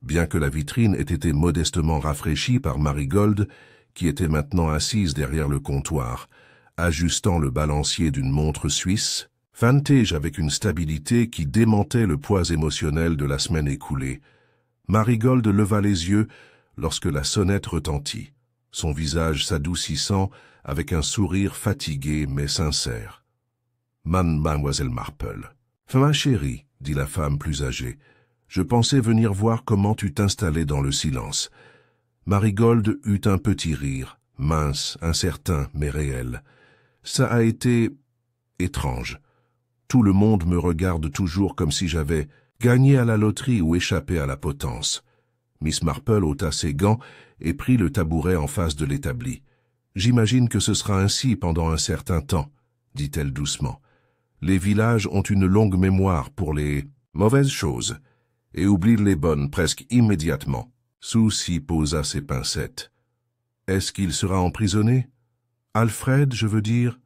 [SPEAKER 1] bien que la vitrine ait été modestement rafraîchie par Marigold, qui était maintenant assise derrière le comptoir, ajustant le balancier d'une montre suisse, vintage avec une stabilité qui démentait le poids émotionnel de la semaine écoulée. Marigold leva les yeux lorsque la sonnette retentit, son visage s'adoucissant avec un sourire fatigué mais sincère. « Mademoiselle Marple. »« Ma chérie, » dit la femme plus âgée, « je pensais venir voir comment tu t'installais dans le silence. » Marigold eut un petit rire, mince, incertain, mais réel. « Ça a été étrange. Tout le monde me regarde toujours comme si j'avais gagné à la loterie ou échappé à la potence. » Miss Marple ôta ses gants et prit le tabouret en face de l'établi. « J'imagine que ce sera ainsi pendant un certain temps, » dit-elle doucement. « Les villages ont une longue mémoire pour les mauvaises choses et oublient les bonnes presque immédiatement. » Susie posa ses pincettes. « Est-ce qu'il sera emprisonné? Alfred, je veux dire. »«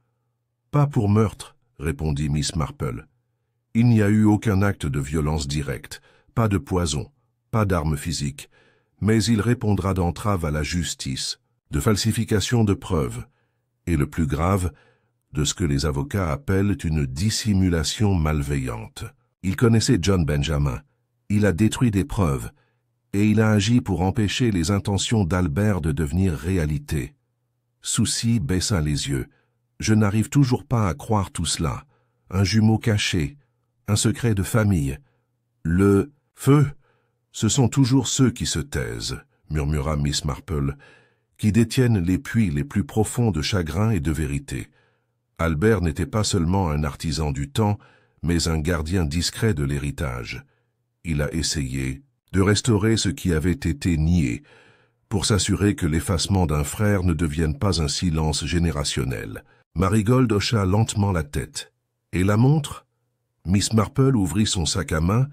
[SPEAKER 1] Pas pour meurtre, » répondit Miss Marple. « Il n'y a eu aucun acte de violence directe, pas de poison, pas d'armes physiques, mais il répondra d'entrave à la justice, de falsification de preuves, et le plus grave, de ce que les avocats appellent une dissimulation malveillante. Il connaissait John Benjamin, il a détruit des preuves, et il a agi pour empêcher les intentions d'Albert de devenir réalité. » Susie baissa les yeux. « Je n'arrive toujours pas à croire tout cela. Un jumeau caché, un secret de famille. Le feu, ce sont toujours ceux qui se taisent, » murmura Miss Marple, « qui détiennent les puits les plus profonds de chagrin et de vérité. Albert n'était pas seulement un artisan du temps, mais un gardien discret de l'héritage. Il a essayé de restaurer ce qui avait été nié, pour s'assurer que l'effacement d'un frère ne devienne pas un silence générationnel. » Marigold hocha lentement la tête. « Et la montre ?» Miss Marple ouvrit son sac à main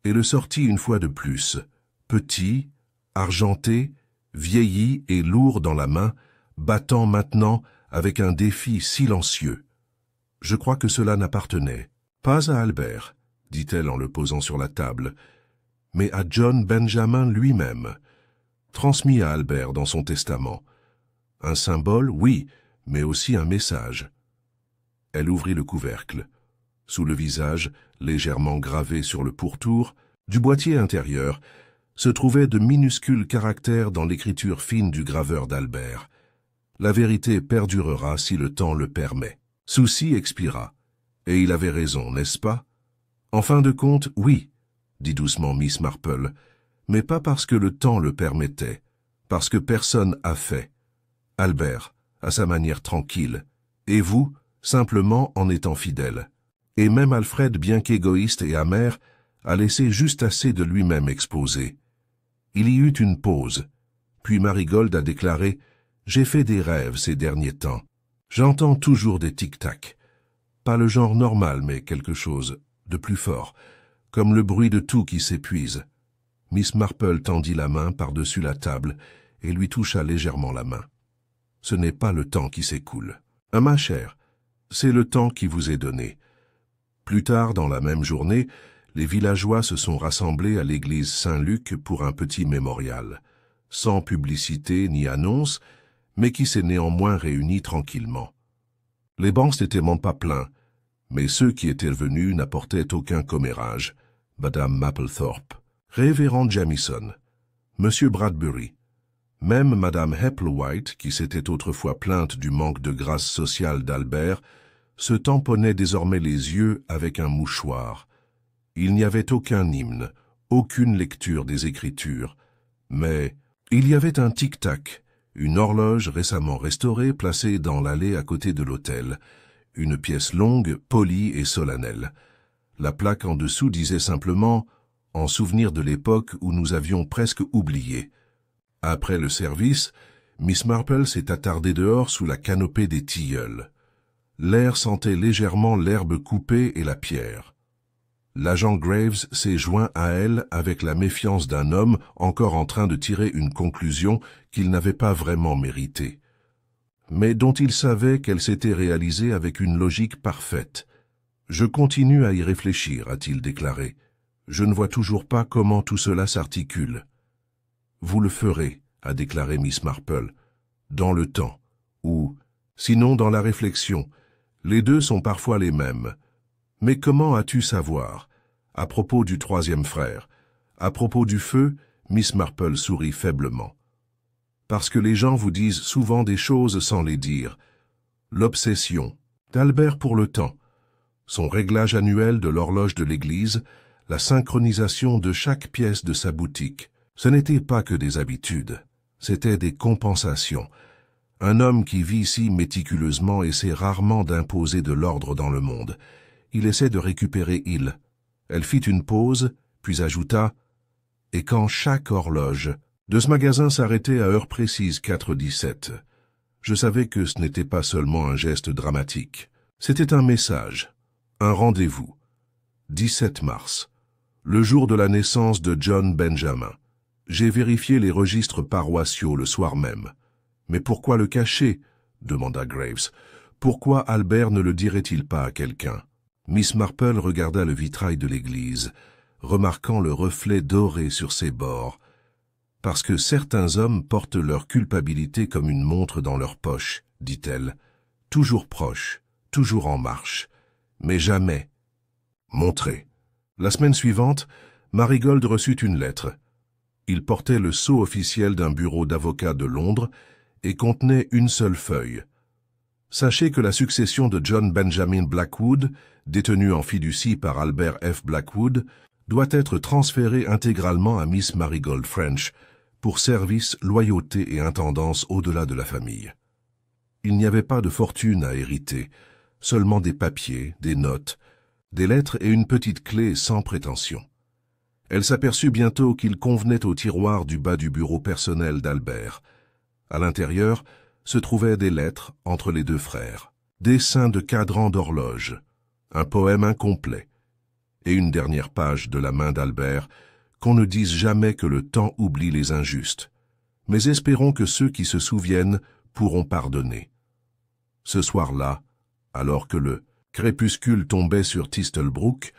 [SPEAKER 1] et le sortit une fois de plus, petit, argenté, vieilli et lourd dans la main, battant maintenant avec un défi silencieux. « Je crois que cela n'appartenait pas à Albert, » dit-elle en le posant sur la table, « mais à John Benjamin lui-même, transmis à Albert dans son testament. Un symbole, oui, mais aussi un message. » Elle ouvrit le couvercle. Sous le visage, légèrement gravé sur le pourtour, du boîtier intérieur, se trouvaient de minuscules caractères dans l'écriture fine du graveur d'Albert. La vérité perdurera si le temps le permet. Susie expira. Et il avait raison, n'est-ce pas? En fin de compte, oui, dit doucement Miss Marple, mais pas parce que le temps le permettait, parce que personne a fait. Albert, à sa manière tranquille, et vous, simplement en étant fidèle. Et même Alfred, bien qu'égoïste et amer, a laissé juste assez de lui-même exposé. Il y eut une pause, puis Marigold a déclaré « J'ai fait des rêves ces derniers temps. J'entends toujours des tic-tac. Pas le genre normal, mais quelque chose de plus fort, comme le bruit de tout qui s'épuise. » Miss Marple tendit la main par-dessus la table et lui toucha légèrement la main. « Ce n'est pas le temps qui s'écoule. Ma chère, c'est le temps qui vous est donné. » Plus tard dans la même journée, les villageois se sont rassemblés à l'église Saint-Luc pour un petit mémorial, sans publicité ni annonce, mais qui s'est néanmoins réuni tranquillement. Les bancs n'étaient pas pleins, mais ceux qui étaient venus n'apportaient aucun commérage. Madame Mapplethorpe, Révérend Jamieson, Monsieur Bradbury, même Madame Hepplewhite, qui s'était autrefois plainte du manque de grâce sociale d'Albert, se tamponnait désormais les yeux avec un mouchoir. Il n'y avait aucun hymne, aucune lecture des Écritures, mais il y avait un tic-tac, une horloge récemment restaurée placée dans l'allée à côté de l'hôtel, une pièce longue, polie et solennelle. La plaque en dessous disait simplement « En souvenir de l'époque où nous avions presque oublié ». Après le service, Miss Marple s'est attardée dehors sous la canopée des tilleuls. L'air sentait légèrement l'herbe coupée et la pierre. L'agent Graves s'est joint à elle avec la méfiance d'un homme encore en train de tirer une conclusion qu'il n'avait pas vraiment méritée, mais dont il savait qu'elle s'était réalisée avec une logique parfaite. « Je continue à y réfléchir », a-t-il déclaré. « Je ne vois toujours pas comment tout cela s'articule. »« Vous le ferez », a déclaré Miss Marple, « dans le temps, ou, sinon dans la réflexion. Les deux sont parfois les mêmes. Mais comment as-tu savoir? À propos du troisième frère, à propos du feu, Miss Marple sourit faiblement. Parce que les gens vous disent souvent des choses sans les dire. L'obsession d'Albert pour le temps, son réglage annuel de l'horloge de l'église, la synchronisation de chaque pièce de sa boutique. Ce n'était pas que des habitudes, c'étaient des compensations. Un homme qui vit si méticuleusement essaie rarement d'imposer de l'ordre dans le monde. Il essaie de récupérer il. Elle fit une pause, puis ajouta « Et quand chaque horloge de ce magasin s'arrêtait à heure précise 4:17, je savais que ce n'était pas seulement un geste dramatique. C'était un message, un rendez-vous. 17 mars, le jour de la naissance de John Benjamin. J'ai vérifié les registres paroissiaux le soir même. Mais pourquoi le cacher? Demanda Graves. Pourquoi Albert ne le dirait-il pas à quelqu'un? Miss Marple regarda le vitrail de l'église, remarquant le reflet doré sur ses bords. Parce que certains hommes portent leur culpabilité comme une montre dans leur poche, dit-elle, toujours proche, toujours en marche, mais jamais montrée. La semaine suivante, Marigold reçut une lettre. Il portait le sceau officiel d'un bureau d'avocat de Londres et contenait une seule feuille. Sachez que la succession de John Benjamin Blackwood, détenue en fiducie par Albert F. Blackwood, doit être transférée intégralement à Miss Marigold French pour service, loyauté et intendance au-delà de la famille. Il n'y avait pas de fortune à hériter, seulement des papiers, des notes, des lettres et une petite clé sans prétention. Elle s'aperçut bientôt qu'il convenait au tiroir du bas du bureau personnel d'Albert. À l'intérieur se trouvaient des lettres entre les deux frères, dessins de cadrans d'horloge, un poème incomplet, et une dernière page de la main d'Albert, qu'on ne dise jamais que le temps oublie les injustes, mais espérons que ceux qui se souviennent pourront pardonner. Ce soir-là, alors que le crépuscule tombait sur Tistelbrook,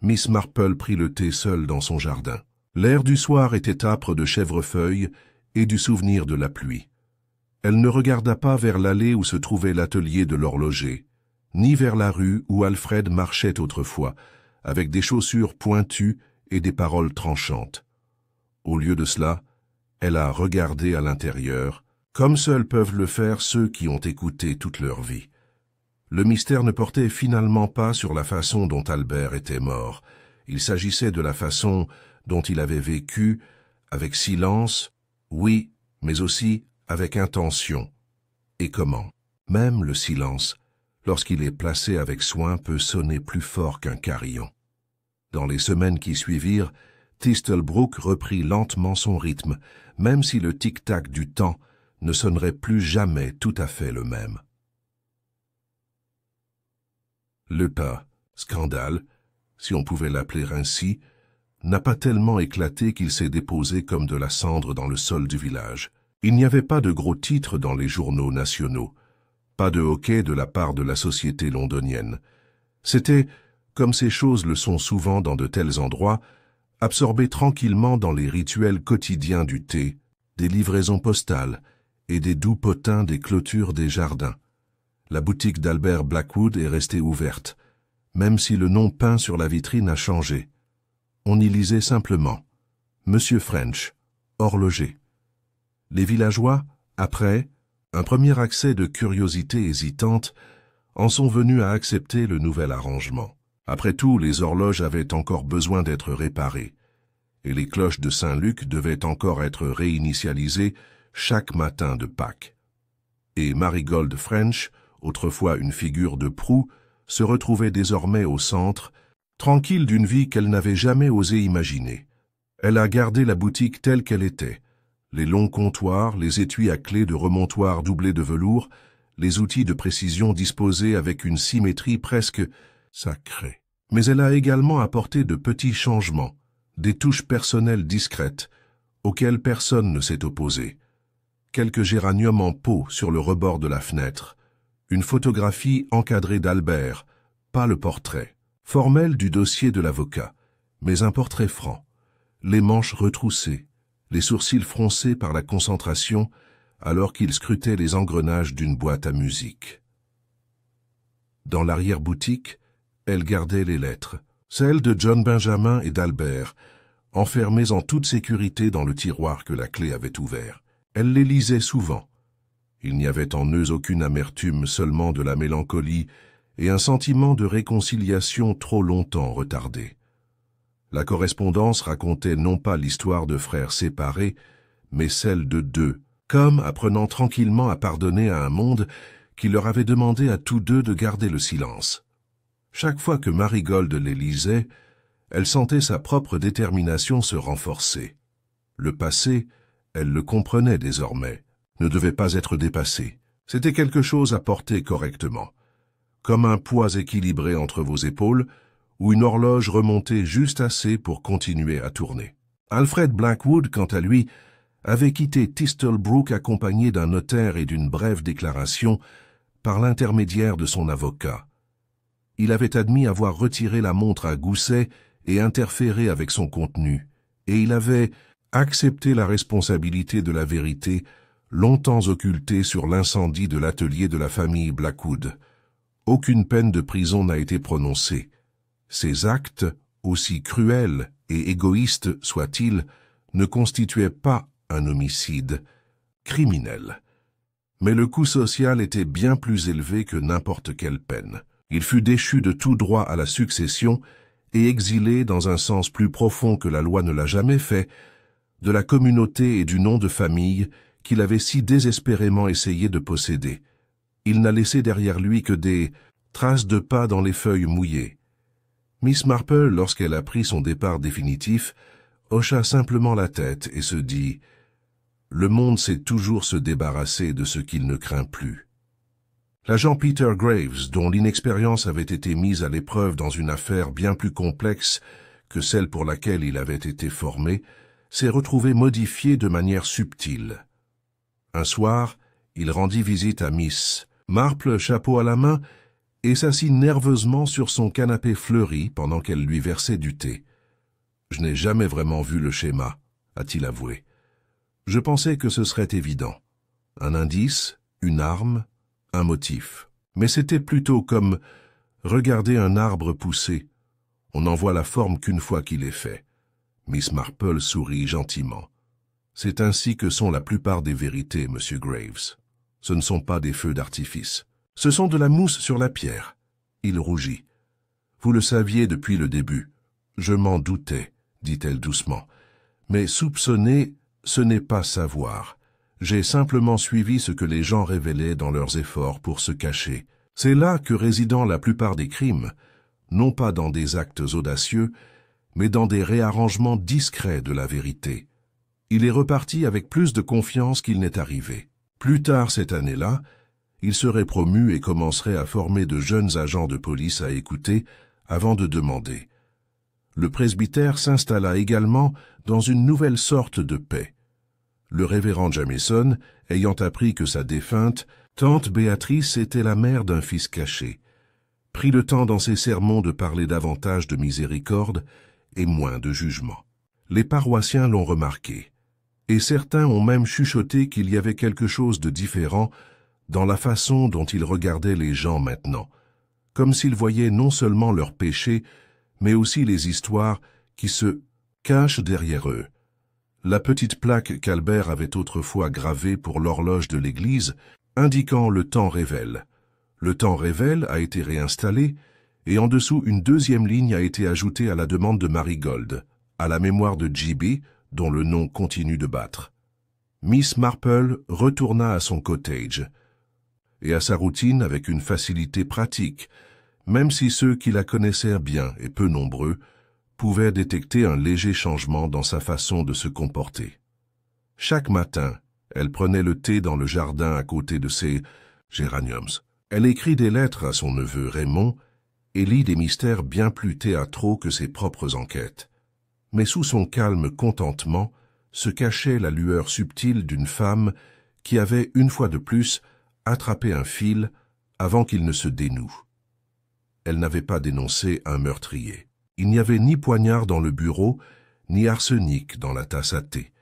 [SPEAKER 1] Miss Marple prit le thé seule dans son jardin. L'air du soir était âpre de chèvrefeuille et du souvenir de la pluie. Elle ne regarda pas vers l'allée où se trouvait l'atelier de l'horloger, ni vers la rue où Alfred marchait autrefois, avec des chaussures pointues et des paroles tranchantes. Au lieu de cela, elle a regardé à l'intérieur, comme seuls peuvent le faire ceux qui ont écouté toute leur vie. Le mystère ne portait finalement pas sur la façon dont Albert était mort. Il s'agissait de la façon dont il avait vécu, avec silence, oui, mais aussi avec intention. Et comment? Même le silence, lorsqu'il est placé avec soin, peut sonner plus fort qu'un carillon. Dans les semaines qui suivirent, Tistelbrook reprit lentement son rythme, même si le tic-tac du temps ne sonnerait plus jamais tout à fait le même. Le pas, scandale, si on pouvait l'appeler ainsi, n'a pas tellement éclaté qu'il s'est déposé comme de la cendre dans le sol du village. Il n'y avait pas de gros titres dans les journaux nationaux, pas de hoquet de la part de la société londonienne. C'était, comme ces choses le sont souvent dans de tels endroits, absorbé tranquillement dans les rituels quotidiens du thé, des livraisons postales et des doux potins des clôtures des jardins. La boutique d'Albert Blackwood est restée ouverte, même si le nom peint sur la vitrine a changé. On y lisait simplement « Monsieur French, horloger ». Les villageois, après un premier accès de curiosité hésitante, en sont venus à accepter le nouvel arrangement. Après tout, les horloges avaient encore besoin d'être réparées, et les cloches de Saint-Luc devaient encore être réinitialisées chaque matin de Pâques. Et Marigold French, autrefois une figure de proue, se retrouvait désormais au centre, tranquille d'une vie qu'elle n'avait jamais osé imaginer. Elle a gardé la boutique telle qu'elle était. Les longs comptoirs, les étuis à clés de remontoir doublés de velours, les outils de précision disposés avec une symétrie presque sacrée. Mais elle a également apporté de petits changements, des touches personnelles discrètes, auxquelles personne ne s'est opposé. Quelques géraniums en pot sur le rebord de la fenêtre, une photographie encadrée d'Albert, pas le portrait, formel du dossier de l'avocat, mais un portrait franc, les manches retroussées, les sourcils froncés par la concentration, alors qu'il scrutait les engrenages d'une boîte à musique. Dans l'arrière-boutique, elle gardait les lettres, celles de John Benjamin et d'Albert, enfermées en toute sécurité dans le tiroir que la clé avait ouvert. Elle les lisait souvent. Il n'y avait en eux aucune amertume, seulement de la mélancolie et un sentiment de réconciliation trop longtemps retardé. La correspondance racontait non pas l'histoire de frères séparés, mais celle de deux, comme apprenant tranquillement à pardonner à un monde qui leur avait demandé à tous deux de garder le silence. Chaque fois que Marigold les lisait, elle sentait sa propre détermination se renforcer. Le passé, elle le comprenait désormais, ne devait pas être dépassé. C'était quelque chose à porter correctement, comme un poids équilibré entre vos épaules ou une horloge remontée juste assez pour continuer à tourner. Alfred Blackwood, quant à lui, avait quitté Tistelbrook accompagné d'un notaire et d'une brève déclaration par l'intermédiaire de son avocat. Il avait admis avoir retiré la montre à gousset et interféré avec son contenu, et il avait accepté la responsabilité de la vérité longtemps occultée sur l'incendie de l'atelier de la famille Blackwood. Aucune peine de prison n'a été prononcée. Ces actes, aussi cruels et égoïstes soient-ils, ne constituaient pas un homicide criminel. Mais le coût social était bien plus élevé que n'importe quelle peine. Il fut déchu de tout droit à la succession et exilé dans un sens plus profond que la loi ne l'a jamais fait, de la communauté et du nom de famille qu'il avait si désespérément essayé de posséder. Il n'a laissé derrière lui que des traces de pas dans les feuilles mouillées. Miss Marple, lorsqu'elle apprit son départ définitif, hocha simplement la tête et se dit « Le monde sait toujours se débarrasser de ce qu'il ne craint plus ». L'agent Peter Graves, dont l'inexpérience avait été mise à l'épreuve dans une affaire bien plus complexe que celle pour laquelle il avait été formé, s'est retrouvé modifié de manière subtile. Un soir, il rendit visite à Miss Marple, chapeau à la main, et s'assit nerveusement sur son canapé fleuri pendant qu'elle lui versait du thé. « Je n'ai jamais vraiment vu le schéma », a-t-il avoué. « Je pensais que ce serait évident. Un indice, une arme, un motif. Mais c'était plutôt comme regarder un arbre pousser. On n'en voit la forme qu'une fois qu'il est fait. » Miss Marple sourit gentiment. « C'est ainsi que sont la plupart des vérités, Monsieur Graves. Ce ne sont pas des feux d'artifice. Ce sont de la mousse sur la pierre. » Il rougit. « Vous le saviez depuis le début. Je m'en doutais, dit-elle doucement. Mais soupçonner, ce n'est pas savoir. J'ai simplement suivi ce que les gens révélaient dans leurs efforts pour se cacher. C'est là que résident la plupart des crimes, non pas dans des actes audacieux, mais dans des réarrangements discrets de la vérité. Il est reparti avec plus de confiance qu'il n'est arrivé. Plus tard cette année-là, il serait promu et commencerait à former de jeunes agents de police à écouter avant de demander. Le presbytère s'installa également dans une nouvelle sorte de paix. Le révérend Jamieson, ayant appris que sa défunte, tante Béatrice était la mère d'un fils caché, prit le temps dans ses sermons de parler davantage de miséricorde et moins de jugement. Les paroissiens l'ont remarqué, et certains ont même chuchoté qu'il y avait quelque chose de différent dans la façon dont il regardait les gens maintenant, comme s'il voyait non seulement leurs péchés, mais aussi les histoires qui se cachent derrière eux. La petite plaque qu'Albert avait autrefois gravée pour l'horloge de l'église, indiquant le temps révèle. Le temps révèle a été réinstallé, et en dessous une deuxième ligne a été ajoutée à la demande de Marigold, à la mémoire de J.B., dont le nom continue de battre. Miss Marple retourna à son cottage et à sa routine avec une facilité pratique, même si ceux qui la connaissaient bien et peu nombreux pouvaient détecter un léger changement dans sa façon de se comporter. Chaque matin, elle prenait le thé dans le jardin à côté de ses géraniums. Elle écrit des lettres à son neveu Raymond et lit des mystères bien plus théâtraux que ses propres enquêtes. Mais sous son calme contentement se cachait la lueur subtile d'une femme qui avait, une fois de plus, attrapé un fil avant qu'il ne se dénoue. Elle n'avait pas dénoncé un meurtrier. Il n'y avait ni poignard dans le bureau, ni arsenic dans la tasse à thé.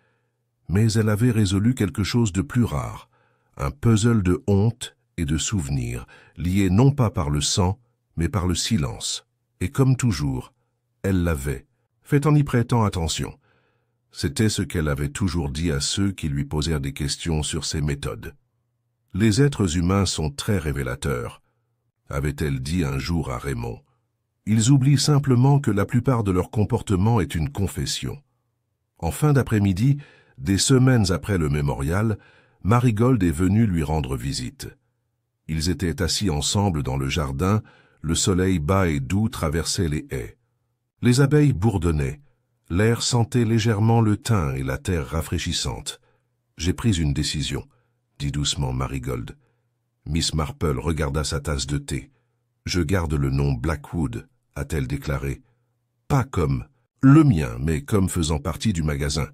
[SPEAKER 1] Mais elle avait résolu quelque chose de plus rare, un puzzle de honte et de souvenirs, liés non pas par le sang, mais par le silence. Et comme toujours, elle l'avait, fait en y prêtant attention. C'était ce qu'elle avait toujours dit à ceux qui lui posèrent des questions sur ses méthodes. « Les êtres humains sont très révélateurs », avait-elle dit un jour à Raymond. « Ils oublient simplement que la plupart de leur comportement est une confession. » En fin d'après-midi, des semaines après le mémorial, Marigold est venue lui rendre visite. Ils étaient assis ensemble dans le jardin, le soleil bas et doux traversait les haies. Les abeilles bourdonnaient. L'air sentait légèrement le thym et la terre rafraîchissante. « J'ai pris une décision », dit doucement Marigold. Miss Marple regarda sa tasse de thé. « Je garde le nom Blackwood », a-t-elle déclaré. « Pas comme le mien, mais comme faisant partie du magasin.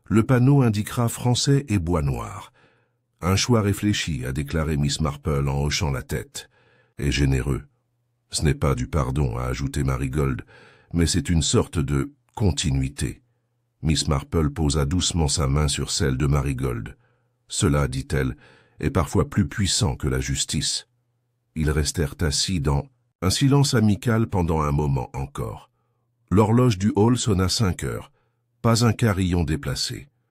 [SPEAKER 1] Le panneau indiquera français et bois noir. » « Un choix réfléchi », a déclaré Miss Marple en hochant la tête. « Et généreux. » « Ce n'est pas du pardon », a ajouté Marigold, « mais c'est une sorte de continuité. » Miss Marple posa doucement sa main sur celle de Marigold. « Cela, dit-elle, est parfois plus puissant que la justice. » Ils restèrent assis dans un silence amical pendant un moment encore. L'horloge du hall sonna 5 heures. Pas un carillon déplacé.